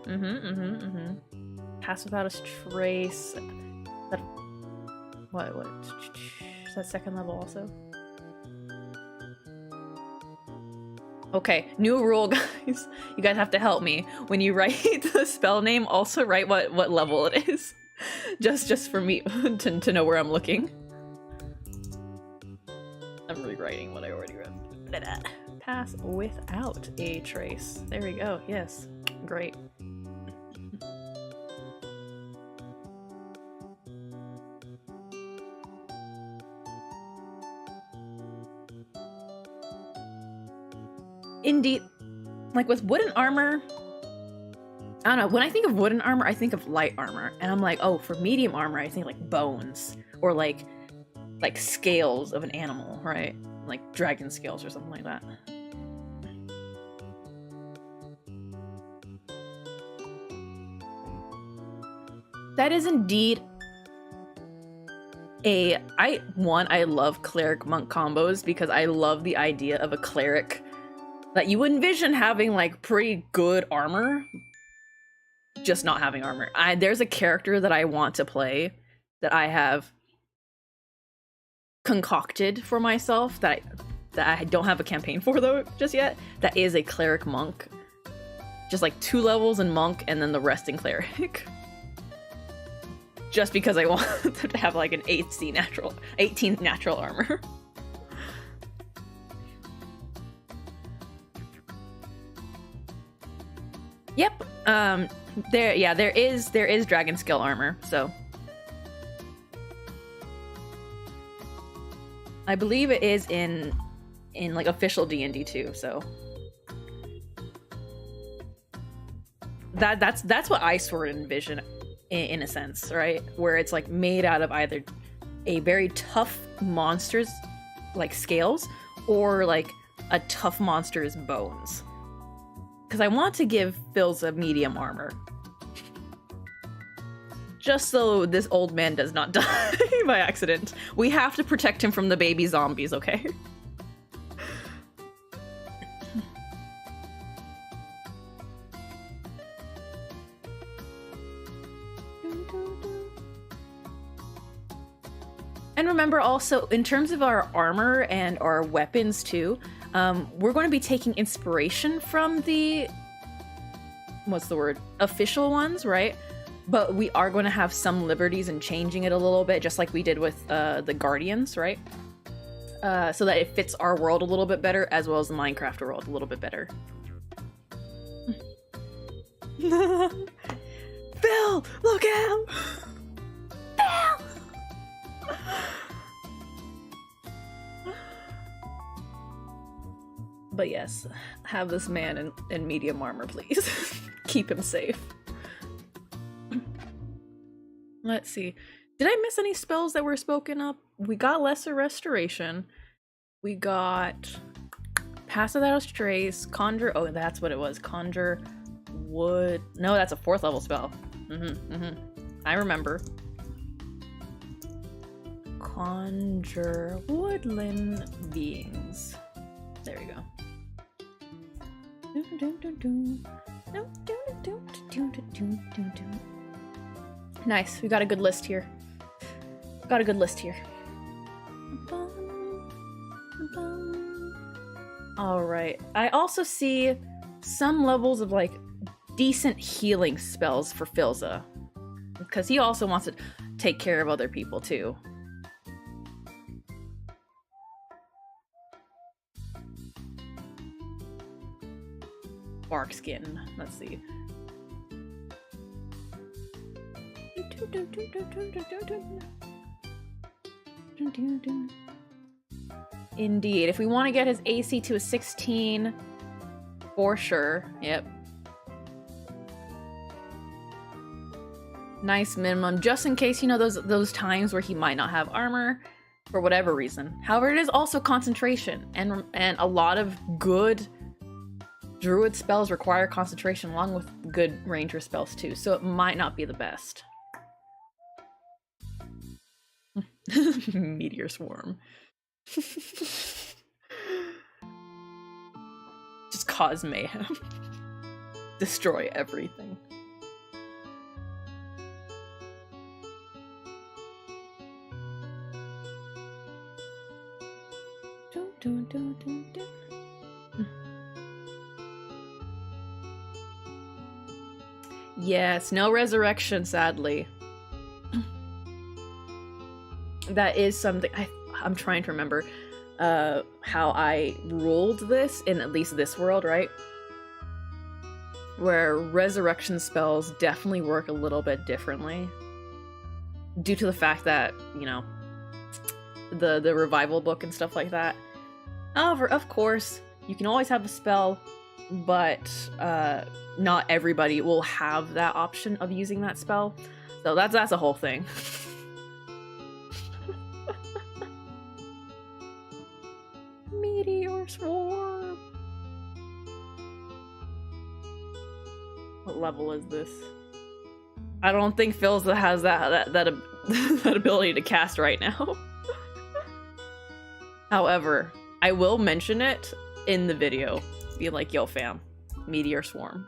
[SPEAKER 1] Pass without a trace. That, what? Is that second level also? Okay, new rule, guys. You guys have to help me. When you write the spell name, also write what level it is. Just for me to know where I'm looking. I'm rewriting what I already read. Pass without a trace. There we go. Yes. Great. Indeed. Like with wooden armor, I don't know, when I think of wooden armor, I think of light armor. And I'm like, oh, for medium armor, I think like bones. Or like scales of an animal, right? Like dragon scales or something like that. That is indeed I love cleric monk combos because I love the idea of a cleric that you envision having like pretty good armor, just not having armor. There's a character that I want to play that I have concocted for myself that I don't have a campaign for though just yet. That is a cleric monk, just like 2 levels in monk and then the rest in cleric. Just because I want them to have like an 18 natural armor. Yep. There is dragon scale armor, so I believe it is in like official DnD too, so that's what I sort of envision in a sense, right? Where it's like made out of either a very tough monster's like scales or like a tough monster's bones. Because I want to give Philza medium armor. Just so this old man does not die by accident. We have to protect him from the baby zombies, okay? And remember also, in terms of our armor and our weapons too, we're going to be taking inspiration from the, official ones, right? But we are going to have some liberties in changing it a little bit, just like we did with the Guardians, right? So that it fits our world a little bit better, as well as the Minecraft world a little bit better. Phil! Look at him! Phil! But yes, have this man in medium armor, please. Keep him safe. Let's see. Did I miss any spells that were spoken up? We got Lesser Restoration. We got Pass Without a Trace, Conjure. Oh, that's what it was. Conjure Wood. No, that's a 4th level spell. I remember. Conjure Woodland Beings. There we go. Nice. We got a good list here. Got a good list here. Alright. I also see some levels of like decent healing spells for Philza. Because he also wants to take care of other people too. Bark skin. Let's see. Indeed. If we want to get his AC to a 16, for sure. Yep. Nice minimum, just in case, you know, those times where he might not have armor for whatever reason. However, it is also concentration, and a lot of good druid spells require concentration along with good ranger spells too, so it might not be the best. Meteor Swarm. Just cause mayhem. Destroy everything. Yes, no resurrection, sadly. That is something I'm trying to remember how I ruled this in at least this world, right? Where resurrection spells definitely work a little bit differently due to the fact that, you know, the revival book and stuff like that. However, of course, you can always have a spell, but not everybody will have that option of using that spell. So that's a whole thing. Meteor Swarm. What level is this? I don't think Philza has that ability to cast right now. However, I will mention it in the video. Be like, yo fam, Meteor Swarm.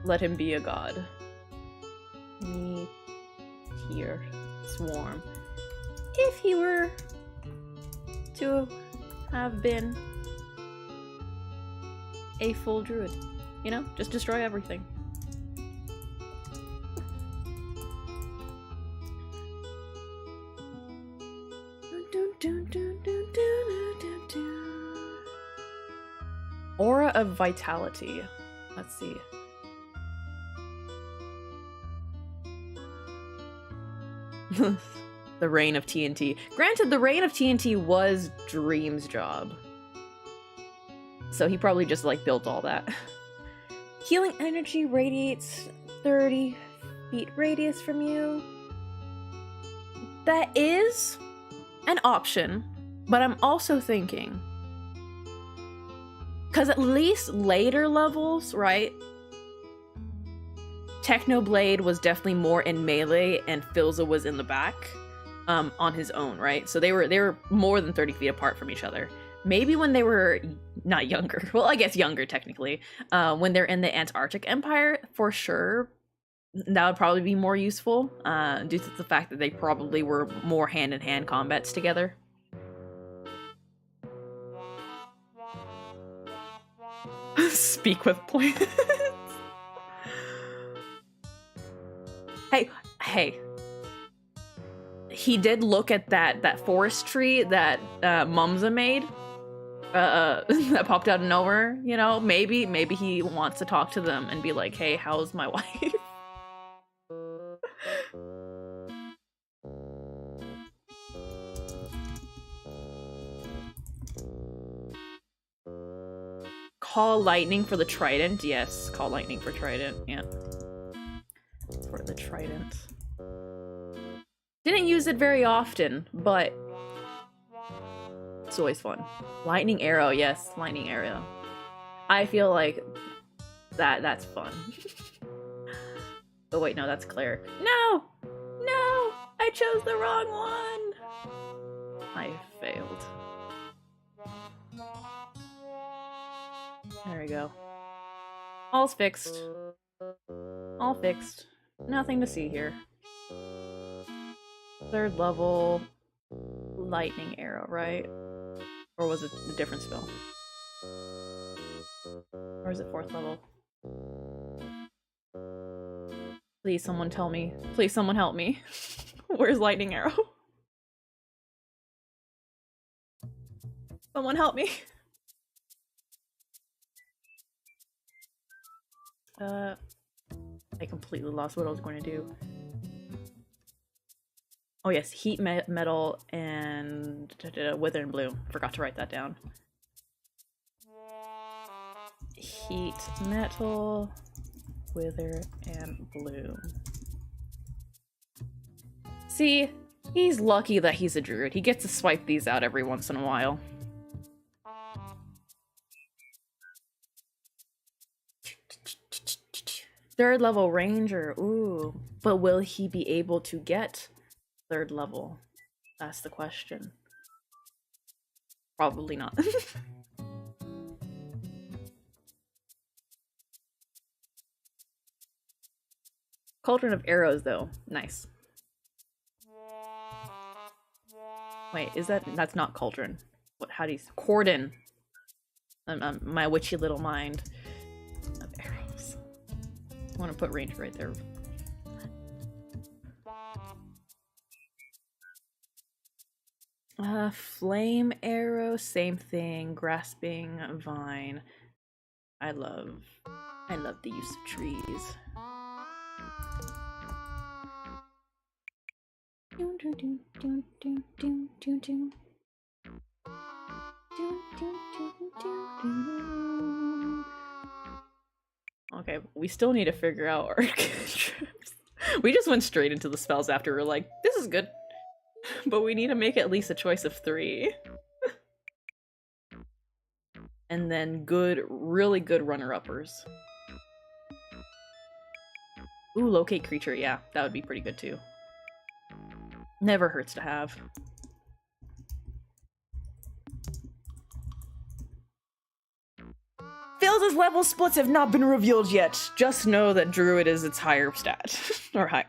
[SPEAKER 1] Let him be a god. Meteor Swarm. If he were to have been a full druid, you know, just destroy everything. Aura of Vitality. Let's see. The Reign of TNT. Granted, the Reign of TNT was Dream's job. So he probably just, like, built all that. Healing energy radiates 30 feet radius from you. That is an option, but I'm also thinking, because at least later levels, right? Technoblade was definitely more in melee and Philza was in the back on his own, right? So they were more than 30 feet apart from each other. Maybe when they were not younger, well, I guess younger technically, when they're in the Antarctic Empire, for sure, that would probably be more useful due to the fact that they probably were more hand-in-hand combats together. Speak with plants. Hey. He did look at that forest tree that Mumza made that popped out of nowhere, you know? Maybe he wants to talk to them and be like, hey, how's my wife? call lightning for the trident. Yes, call lightning for trident. Yeah. For the trident. Didn't use it very often, but it's always fun. Lightning arrow, yes, lightning arrow. I feel like that's fun. Oh wait, no, that's cleric. No! No! I chose the wrong one! I failed. There we go. All's fixed. All fixed. Nothing to see here. 3rd level lightning arrow, right? Or was it a different spell? Or is it 4th level? Please someone tell me. Please someone help me. Where's lightning arrow? Someone help me. I completely lost what I was going to do. Oh yes, heat metal and wither and bloom. Forgot to write that down. Heat metal, wither and bloom. See, he's lucky that he's a druid. He gets to swipe these out every once in a while. Third level ranger, ooh. But will he be able to get 3rd level? That's the question. Probably not. Cauldron of arrows, though. Nice. Wait, is that's not cauldron. What, how do you... Cordon. My witchy little mind of arrows. I want to put range right there. Flame arrow, same thing. Grasping vine. I love the use of trees. Okay, we still need to figure out our trips. We just went straight into the spells after we're like, this is good. But we need to make at least a choice of 3. And then good, really good runner-uppers. Ooh, locate creature, yeah, that would be pretty good too. Never hurts to have. Philza's level splits have not been revealed yet. Just know that Druid is its higher stat. Or higher.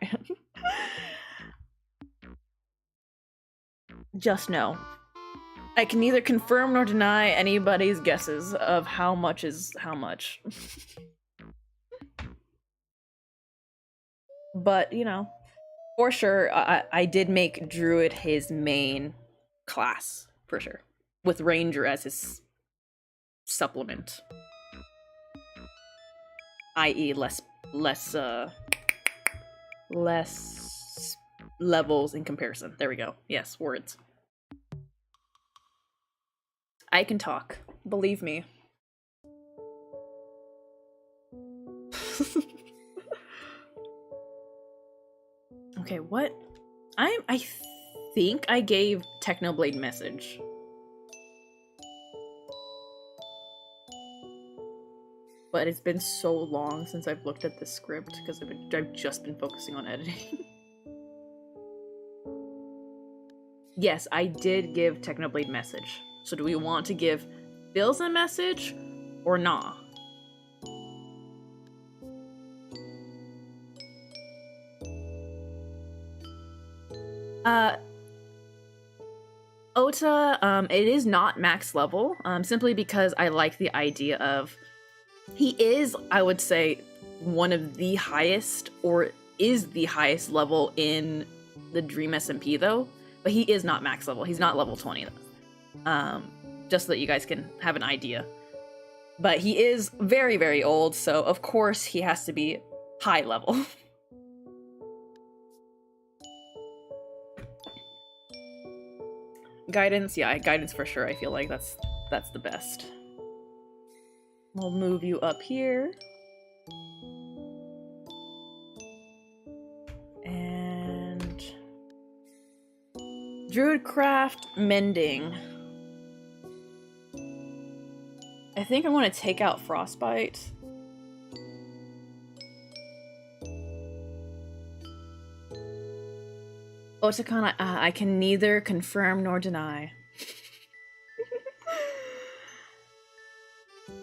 [SPEAKER 1] Just know. I can neither confirm nor deny anybody's guesses of how much is how much. But, you know, for sure, I did make Druid his main class, for sure. With Ranger as his supplement. I.e. less levels in comparison. There we go. Yes, words. I can talk. Believe me. Okay, what? I think I gave Technoblade message. But it's been so long since I've looked at this script because I've just been focusing on editing. Yes, I did give Technoblade message. So do we want to give Philza a message or nah? Ota, it is not max level, simply because I like the idea of he is, I would say, one of the highest, or is the highest level in the Dream SMP though, but he is not max level. He's not level 20 though. Just so that you guys can have an idea. But he is very, very old, so of course he has to be high level. Guidance, yeah, guidance for sure. I feel like that's the best. We'll move you up here. And Druidcraft Mending. I think I want to take out Frostbite. Otakana, I can neither confirm nor deny.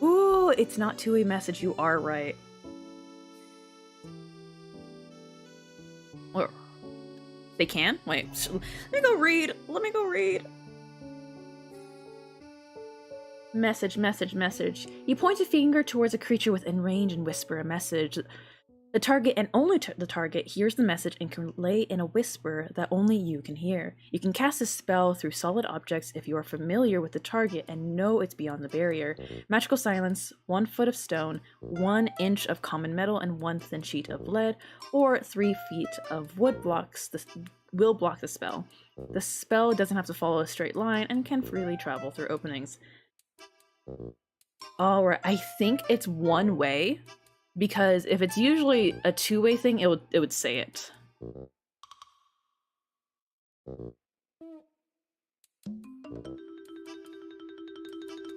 [SPEAKER 1] Ooh, it's not two-way message, you are right. Or they can? Wait, let me go read. Let me go read. Message, message, message. You point a finger towards a creature within range and whisper a message. The target, and only the target, hears the message and can relay in a whisper that only you can hear. You can cast a spell through solid objects if you are familiar with the target and know it's beyond the barrier. Magical silence, 1 foot of stone, 1 inch of common metal, and 1 thin sheet of lead, or 3 feet of wood will block the spell. The spell doesn't have to follow a straight line and can freely travel through openings. Alright, I think it's one way. Because if it's usually a two-way thing, it would say it.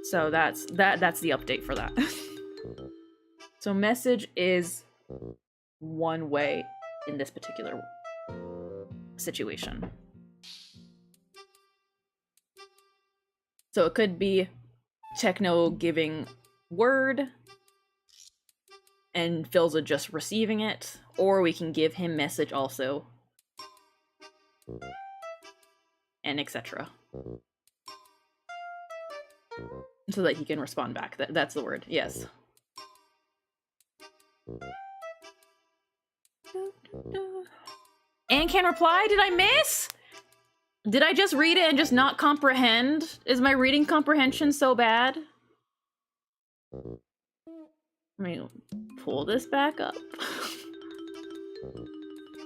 [SPEAKER 1] So that's the update for that. So message is one way in this particular situation. So it could be Techno giving word and Philza just receiving it, or we can give him message also, and etc. So that he can respond back. That's the word, yes. And can reply? Did I miss? Did I just read it and just not comprehend? Is my reading comprehension so bad? Let me pull this back up.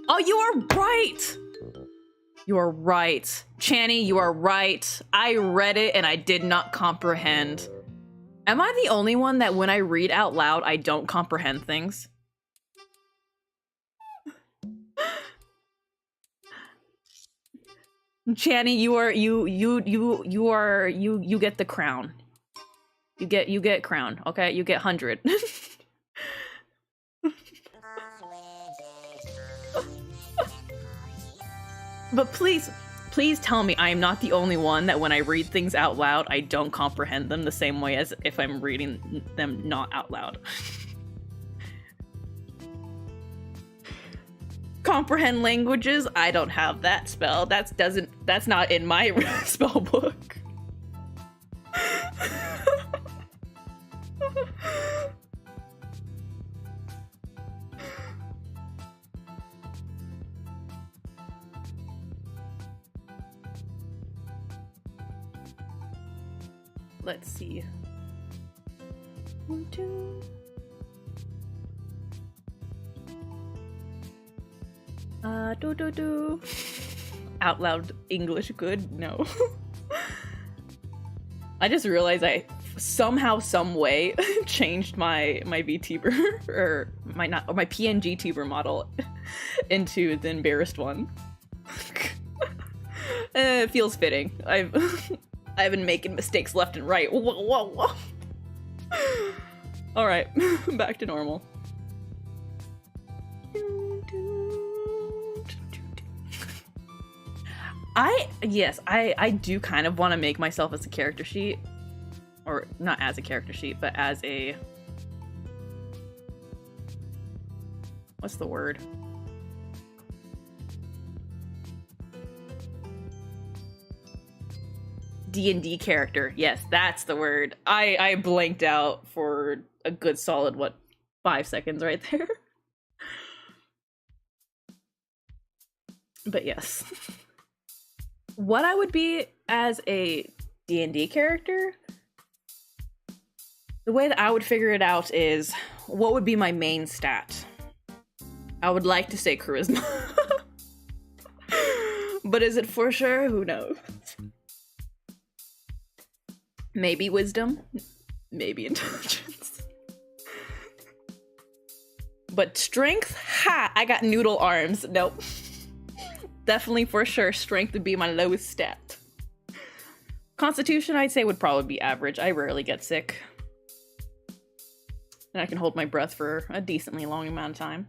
[SPEAKER 1] Oh, you are right! You are right. Channy, you are right. I read it and I did not comprehend. Am I the only one that when I read out loud, I don't comprehend things? Channy, you get the crown. You get crown, okay? You get 100. But please tell me I am not the only one that when I read things out loud, I don't comprehend them the same way as if I'm reading them not out loud. Comprehend languages? I don't have that spell. That's not in my spell book. Let's see. 1, 2. Do. Out loud English good? No. I just realized I somehow, some way changed my VTuber or my PNG tuber model into the embarrassed one. It feels fitting. I've been making mistakes left and right. Whoa. All right, back to normal. I do kind of want to make myself as a character sheet. Or not as a character sheet, but as a... What's the word? DnD character. Yes, that's the word. I blanked out for a good solid, 5 seconds right there. But yes. What I would be as a DnD character, the way that I would figure it out is, what would be my main stat? I would like to say charisma. But is it for sure? Who knows? Maybe wisdom, maybe intelligence. But strength, ha! I got noodle arms. Nope. Definitely for sure, strength would be my lowest stat. Constitution, I'd say, would probably be average. I rarely get sick. And I can hold my breath for a decently long amount of time.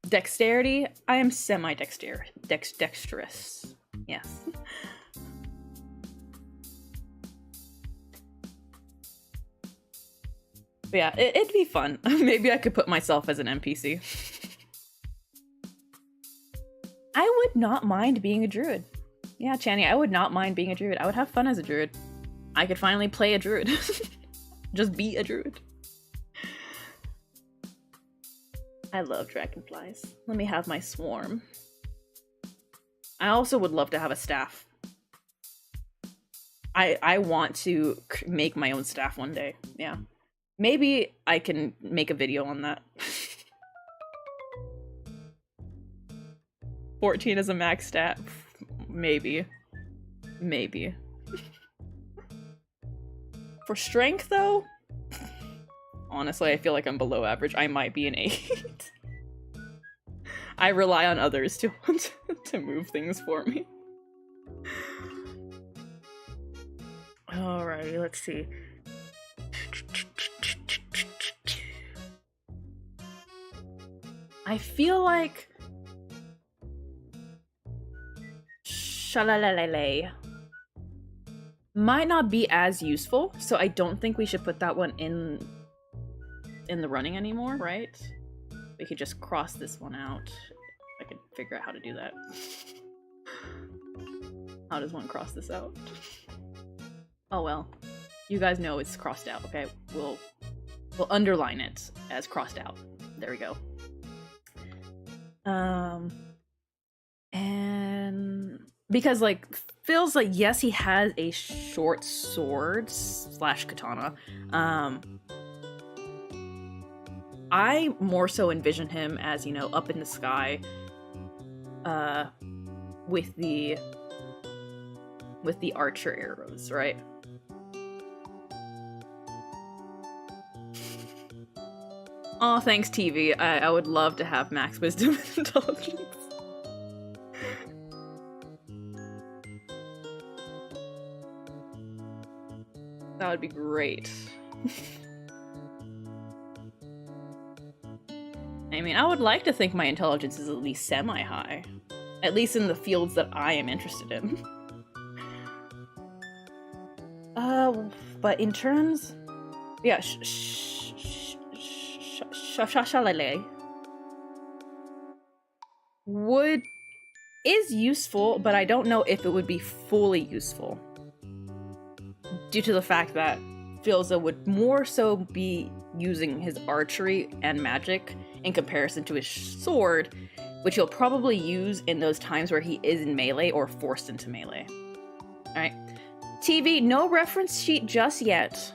[SPEAKER 1] Dexterity, I am dexterous. Yes. But yeah, it'd be fun. Maybe I could put myself as an NPC. I would not mind being a druid. Yeah, Channy, I would not mind being a druid. I would have fun as a druid. I could finally play a druid. Just be a druid. I love dragonflies. Let me have my swarm. I also would love to have a staff. I want to make my own staff one day. Yeah. Maybe I can make a video on that. 14 is a max stat. Maybe. Maybe. For strength, though? Honestly, I feel like I'm below average. I might be an 8. I rely on others to move things for me. Alrighty, let's see. I feel like Shalalalele might not be as useful, so I don't think we should put that one in the running anymore, right? We could just cross this one out. I could figure out how to do that. How does one cross this out? Oh well. You guys know it's crossed out, okay? We'll underline it as crossed out. There we go. And because like feels like, yes, he has a short sword / katana. I more so envision him as, you know, up in the sky, with the archer arrows, right? Oh, thanks, TV. I would love to have max wisdom and intelligence. That would be great. I mean, I would like to think my intelligence is at least semi-high. At least in the fields that I am interested in. But in terms... Yeah, Shalale is useful, but I don't know if it would be fully useful. Due to the fact that Philza would more so be using his archery and magic in comparison to his sword, which he'll probably use in those times where he is in melee or forced into melee. Alright. TV, no reference sheet just yet.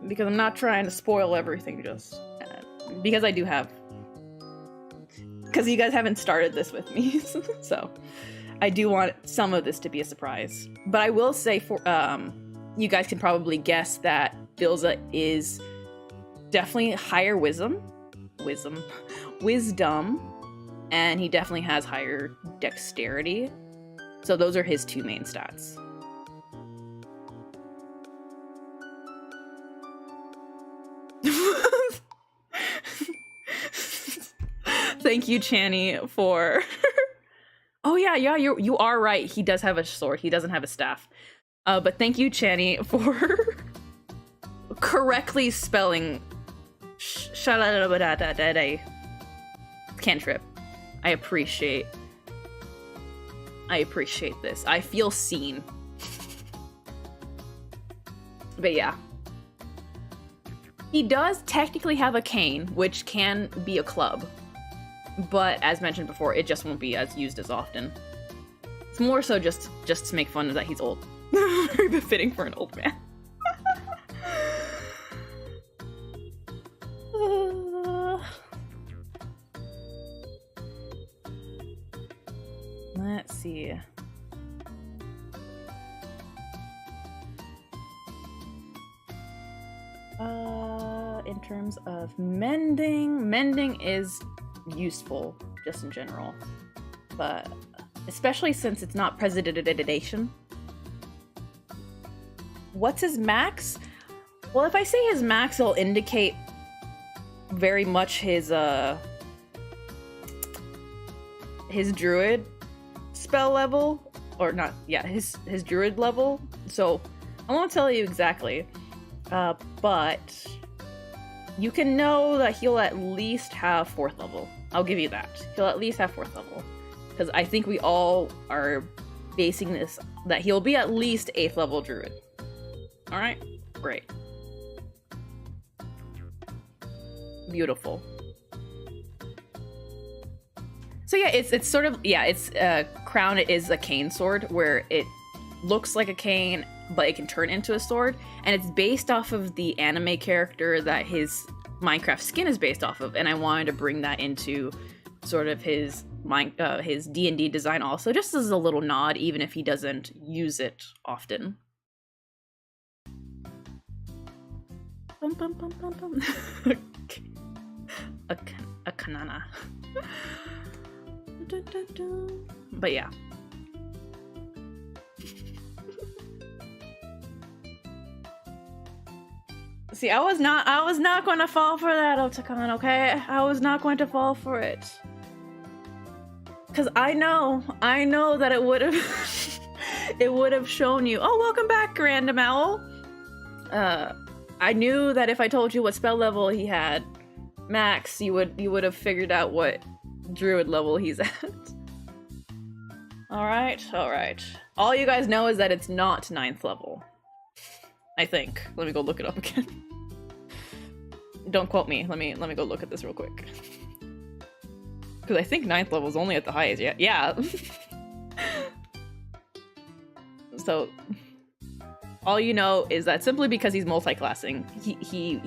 [SPEAKER 1] Because I'm not trying to spoil everything just... because I do have... Because you guys haven't started this with me, so... I do want some of this to be a surprise. But I will say, for you guys can probably guess that Philza is definitely higher wisdom, and he definitely has higher dexterity. So those are his two main stats. Thank you, Channy, for... Oh yeah, you are right. He does have a sword. He doesn't have a staff. But thank you, Channy, for correctly spelling cantrip. I appreciate this. I feel seen. But yeah. He does technically have a cane, which can be a club. But as mentioned before, it just won't be as used as often. It's more so just to make fun of that he's old. Very befitting for an old man. Let's see. in terms of mending. Mending is useful just in general, but especially since it's not presiditation. What's his max? Well, if I say his max, it'll indicate very much his druid spell level, or not, yeah, his druid level. So I won't tell you exactly, but you can know that he'll at least have 4th level. I'll give you that. He'll at least have 4th level, because I think we all are basing this that he'll be at least 8th level druid. All right, great. Beautiful. So yeah, it's sort of, yeah, it's crown is a cane sword where it looks like a cane, but it can turn into a sword, and it's based off of the anime character that his Minecraft skin is based off of, and I wanted to bring that into sort of his D&D design also, just as a little nod, even if he doesn't use it often. Bum, bum, bum, bum, bum. a kanana. But yeah. See, I was not going to fall for that, Otakon, okay? I was not going to fall for it. Cause I know that it would have it would have shown you. Oh, welcome back, Random Owl. I knew that if I told you what spell level he had, max, you would have figured out what druid level he's at. All right. All you guys know is that it's not 9th level. I think. Let me go look it up again. Don't quote me. Let me go look at this real quick. Because I think 9th level is only at the highest. Yeah. So all you know is that simply because he's multi-classing, he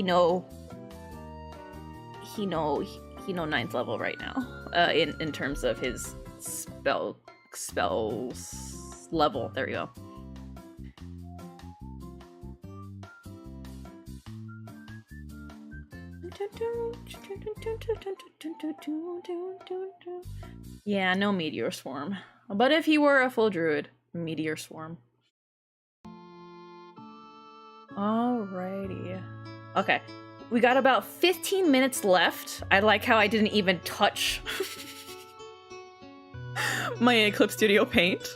[SPEAKER 1] know 9th level right now. In terms of his spells level. There we go. Yeah, no meteor swarm. But if he were a full druid, meteor swarm. Alrighty. Okay, we got about 15 minutes left. I like how I didn't even touch my Eclipse Studio Paint.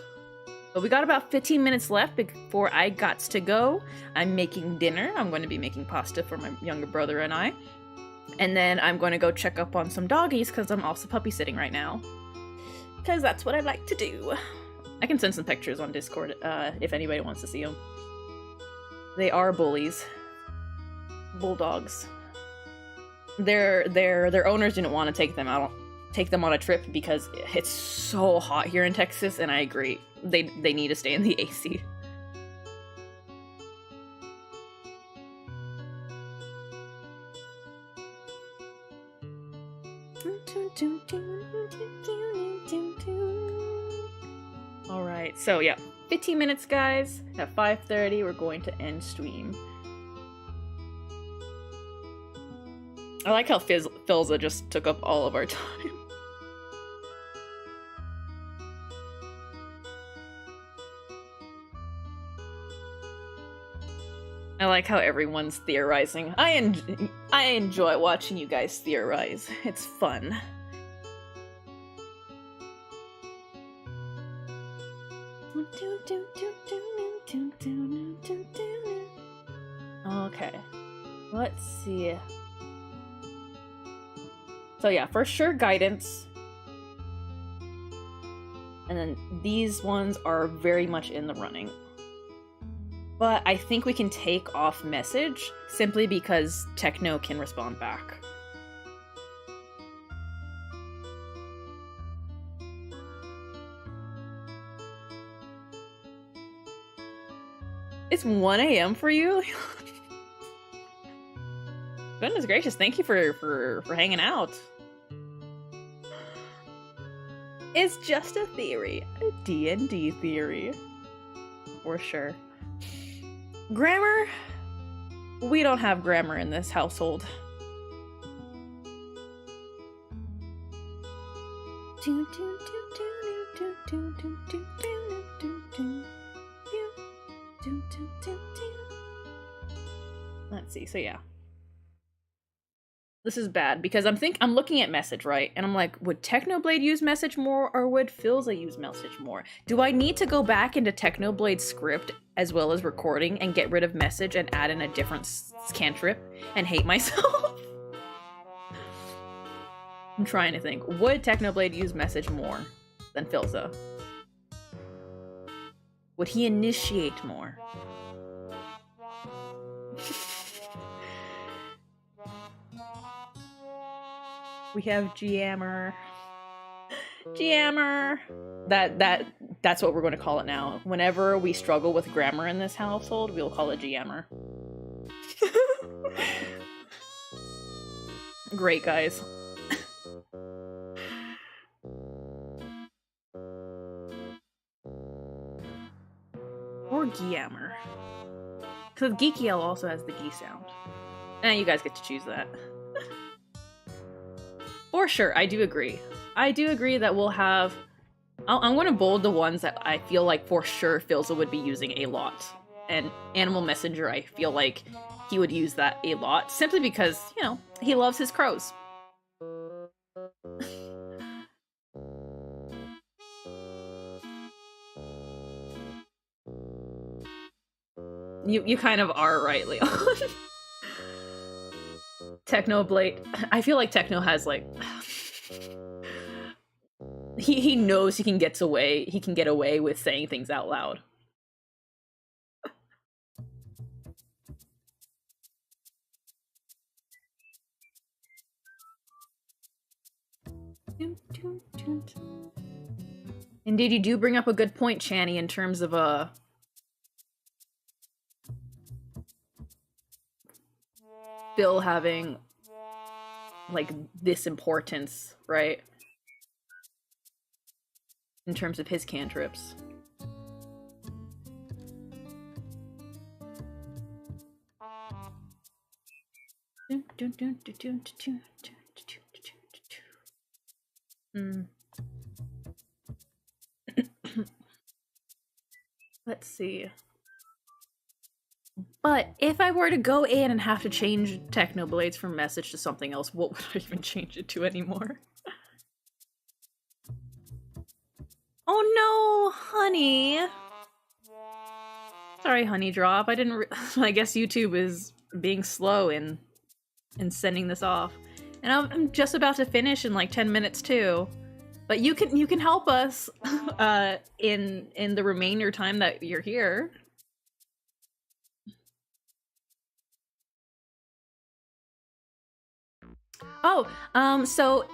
[SPEAKER 1] But we got about 15 minutes left before I got to go. I'm making dinner. I'm going to be making pasta for my younger brother and I. And then I'm going to go check up on some doggies because I'm also puppy sitting right now. Because that's what I like to do. I can send some pictures on Discord if anybody wants to see them. They are bullies. Bulldogs. Their owners didn't want to take them on a trip because it's so hot here in Texas, and I agree. They need to stay in the AC. Alright, so yeah, 15 minutes, guys. At 5:30, we're going to end stream. I like how Philza just took up all of our time. I like how everyone's theorizing. I enjoy watching you guys theorize. It's fun. Okay, let's see. So yeah, for sure guidance. And then these ones are very much in the running. But I think we can take off message simply because Techno can respond back. It's 1 a.m. for you? Goodness gracious, thank you for hanging out. It's just a theory. A D&D theory. For sure. Grammar? We don't have grammar in this household. Let's see, so yeah. This is bad because I'm looking at message, right? And I'm like, would Technoblade use message more or would Philza use message more? Do I need to go back into Technoblade's script as well as recording and get rid of message and add in a different cantrip and hate myself? I'm trying to think. Would Technoblade use message more than Philza? Would he initiate more? We have GeeAmmer. GeeAmmer. That's what we're going to call it now. Whenever we struggle with grammar in this household, we'll call it GeeAmmer. Great, guys. Or GeeAmmer. Because GeekyL also has the Gee sound. And you guys get to choose that. For sure, I do agree. I do agree that we'll have... I'm going to bold the ones that I feel like for sure Philza would be using a lot. And Animal Messenger, I feel like he would use that a lot. Simply because, you know, he loves his crows. You kind of are right, Leon. Technoblade. I feel like Techno has like he knows he can get away with saying things out loud. Indeed, you do bring up a good point, Channy, in terms of Bill having like this importance, right? In terms of his cantrips. Let's see. But if I were to go in and have to change Technoblades from message to something else, what would I even change it to anymore? Oh no, honey. Sorry, honey drop. I didn't. I guess YouTube is being slow in sending this off, and I'm just about to finish in like 10 minutes too. But you can help us in the remainder time that you're here. Oh, so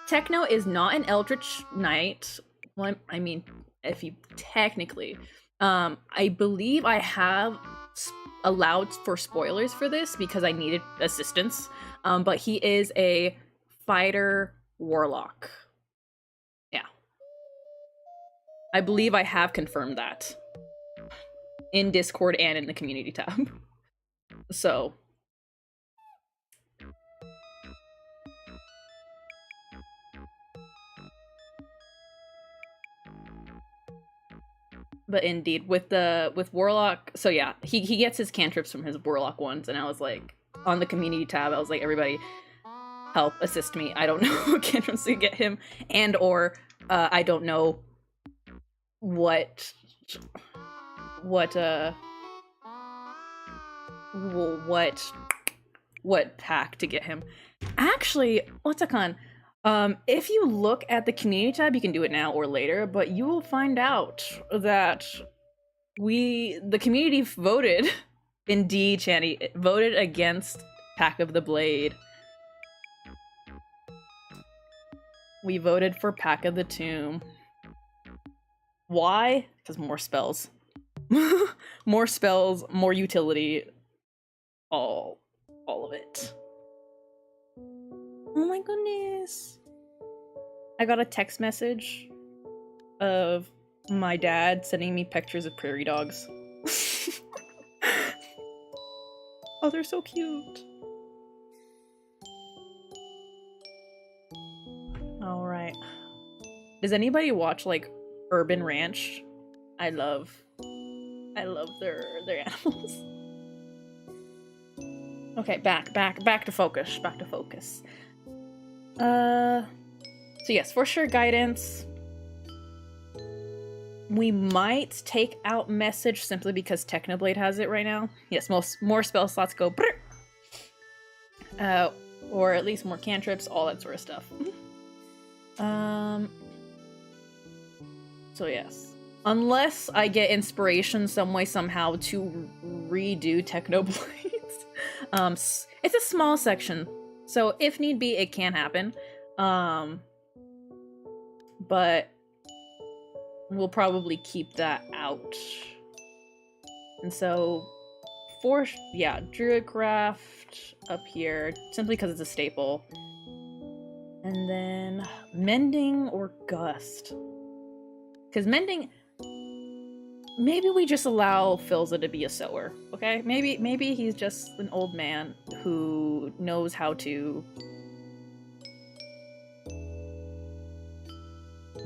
[SPEAKER 1] Techno is not an Eldritch Knight. Well, I mean, if you technically, I believe I have allowed for spoilers for this because I needed assistance. But he is a fighter warlock. Yeah. I believe I have confirmed that in Discord and in the community tab. So. But indeed, with Warlock, so yeah, he gets his cantrips from his Warlock ones, and I was like, on the community tab, I was like, everybody, help, assist me. I don't know what cantrips to get him, and or I don't know what pack to get him. Actually, what's a con? If you look at the community tab, you can do it now or later, but you will find out that the community voted, indeed, Channy, voted against Pack of the Blade. We voted for Pack of the Tomb. Why? Because more spells. More spells, more utility. All of it. Oh my goodness. I got a text message of my dad sending me pictures of prairie dogs. Oh, they're so cute. All right. Does anybody watch like Urban Ranch? I love their animals. Okay, back to focus. Back to focus. So yes, for sure guidance. We might take out message simply because Technoblade has it right now. Yes, more spell slots go or at least more cantrips, all that sort of stuff. So yes. Unless I get inspiration some way somehow to redo Technoblades. It's a small section, so if need be, it can happen. But we'll probably keep that out. And so, Druidcraft up here, simply because it's a staple. And then Mending or Gust. Because Mending, maybe we just allow Philza to be a sewer, okay? Maybe he's just an old man who knows how to...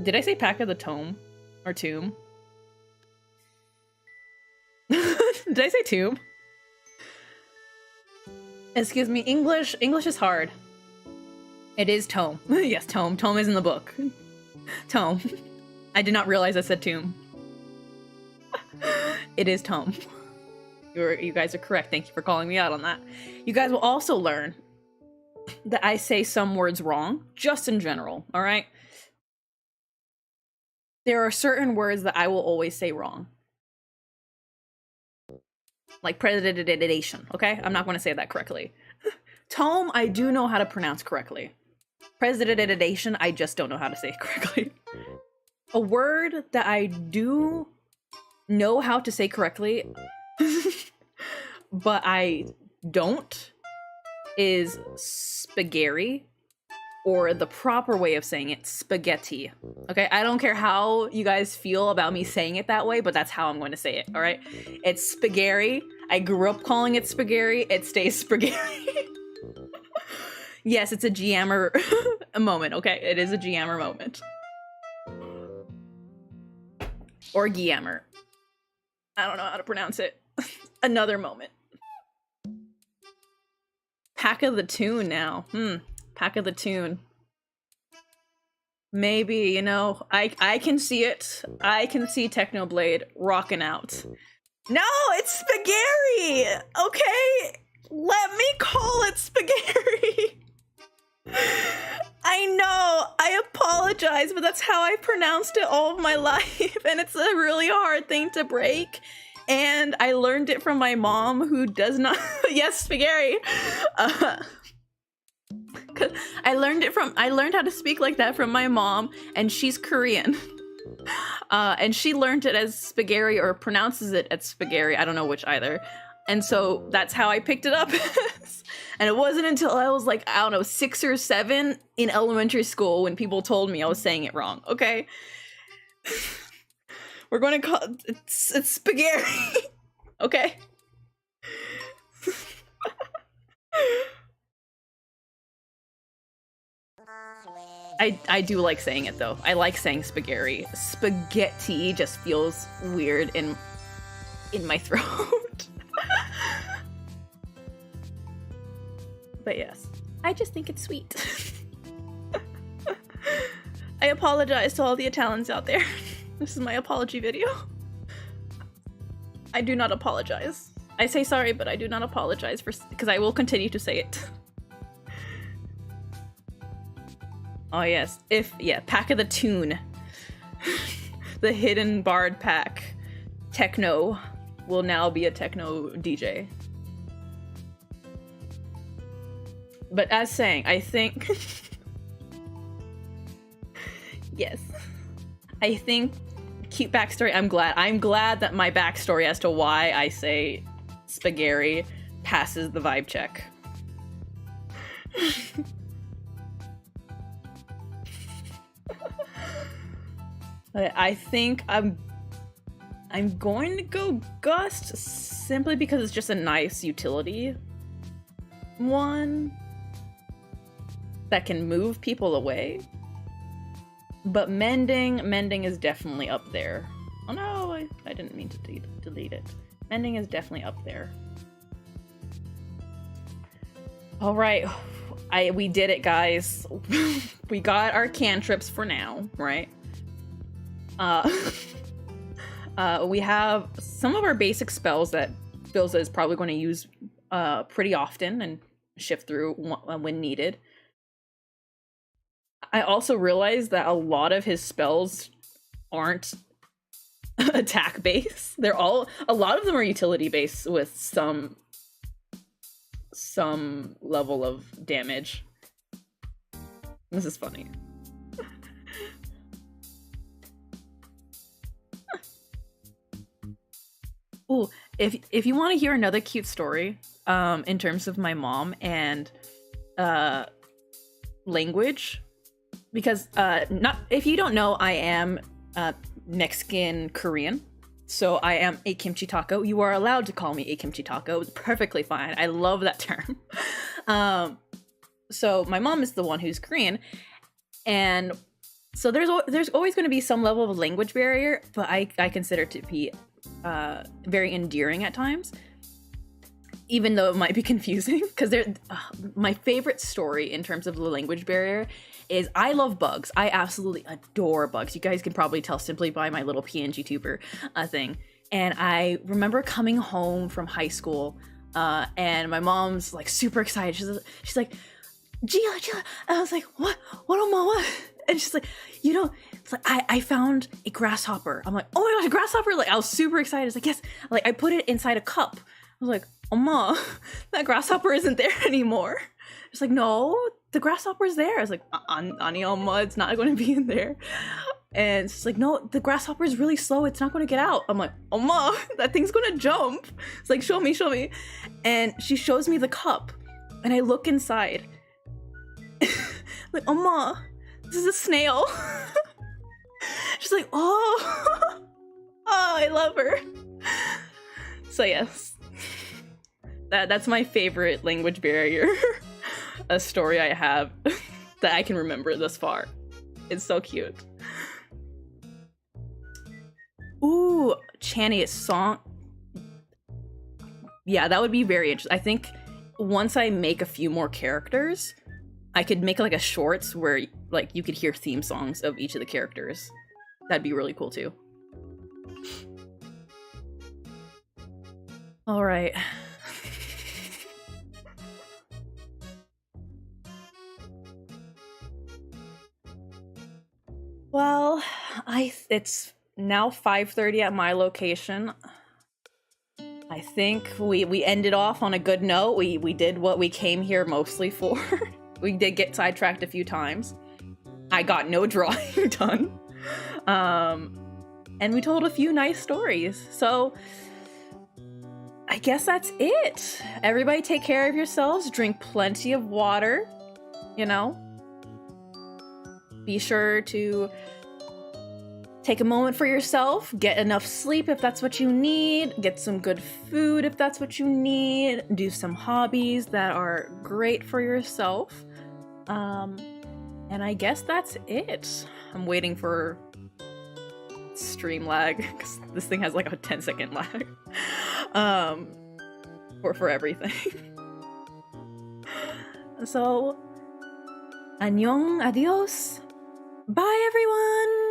[SPEAKER 1] Did I say Pack of the Tome? Or Tomb? Did I say tomb? Excuse me, English is hard. It is tome. Yes, tome. Tome is in the book. Tome. I did not realize I said tomb. It is tome. You guys are correct. Thank you for calling me out on that. You guys will also learn that I say some words wrong, just in general, alright? There are certain words that I will always say wrong. Like predation, okay? I'm not going to say that correctly. Tome, I do know how to pronounce correctly. Predation, I just don't know how to say it correctly. A word that I do know how to say correctly, but I don't, is spaghetti. Or the proper way of saying it, spaghetti. Okay, I don't care how you guys feel about me saying it that way, but that's how I'm going to say it, alright? It's spaghetti. I grew up calling it spaghetti. It stays spaghetti. Yes, it's a GeeAmmer moment, okay? It is a GeeAmmer moment. Or GeeAmmer. I don't know how to pronounce it. Another moment. Pack of the Tune now. Pack of the Tune. Maybe, you know, I can see it. I can see Technoblade rocking out. No, it's spaghetti! Okay? Let me call it spaghetti! I know, I apologize, but that's how I pronounced it all of my life, and it's a really hard thing to break. And I learned it from my mom, who does not- Yes, spaghetti! I learned how to speak like that from my mom, and she's Korean. And she learned it as spaghetti, or pronounces it as spaghetti, I don't know which either. And so that's how I picked it up. And it wasn't until I was like, I don't know, 6 or 7 in elementary school when people told me I was saying it wrong, okay? We're going to call it, it's spaghetti, okay? I do like saying it though. I like saying spaghetti. Spaghetti just feels weird in my throat. But yes, I just think it's sweet. I apologize to all the Italians out there. This is my apology video. I do not apologize. I say sorry, but I do not apologize because I will continue to say it. Oh yes, Pack of the Tune. The hidden bard pack. Techno will now be a techno DJ. But as saying, I think... Yes. I think, cute backstory, I'm glad that my backstory as to why I say spaghetti passes the vibe check. I think I'm going to go Gust simply because it's just a nice utility. one that can move people away. But mending is definitely up there. Oh no, I didn't mean to delete it. Mending is definitely up there. All right, we did it, guys. We got our cantrips for now, right? We have some of our basic spells that Philza is probably going to use pretty often and shift through when needed. I also realized that a lot of his spells aren't attack based. A lot of them are utility based with some level of damage. This is funny. Ooh, if you want to hear another cute story, in terms of my mom and language, because if you don't know, I am Mexican Korean, so I am a kimchi taco. You are allowed to call me a kimchi taco. It's perfectly fine. I love that term. So my mom is the one who's Korean, and so there's always going to be some level of language barrier, but I consider it to be very endearing at times, even though it might be confusing, because my favorite story in terms of the language barrier is I love bugs. I absolutely adore bugs. You guys can probably tell simply by my little PNG tuber thing. And I remember coming home from high school, and my mom's like super excited. She's like, Gia. And I was like, what, Oma, what? And she's like, you know, it's like, I found a grasshopper. I'm like, oh my gosh, a grasshopper! Like, I was super excited. It's like, yes. Like, I put it inside a cup. I was like, Oma, that grasshopper isn't there anymore. She's like, no, the grasshopper's there. I was like, Ani Oma, it's not going to be in there. And she's like, no, the grasshopper is really slow. It's not going to get out. I'm like, Oma, that thing's going to jump. It's like, show me. And she shows me the cup. And I look inside. Like, Oma, this is a snail. She's like, oh, I love her. So yes, that's my favorite language barrier, a story I have that I can remember thus far. It's so cute. Ooh, Channy, song. Yeah, that would be very interesting. I think once I make a few more characters, I could make like a shorts where like you could hear theme songs of each of the characters. That'd be really cool too. All right. Well, it's now 5:30 at my location. I think we ended off on a good note. We did what we came here mostly for. We did get sidetracked a few times. I got no drawing done. And we told a few nice stories. So I guess that's it. Everybody take care of yourselves. Drink plenty of water. You know? Be sure to take a moment for yourself. Get enough sleep if that's what you need. Get some good food if that's what you need. Do some hobbies that are great for yourself. And I guess that's it. I'm waiting for stream lag because this thing has like a 10-second lag for everything. So, annyeong, adios, bye everyone.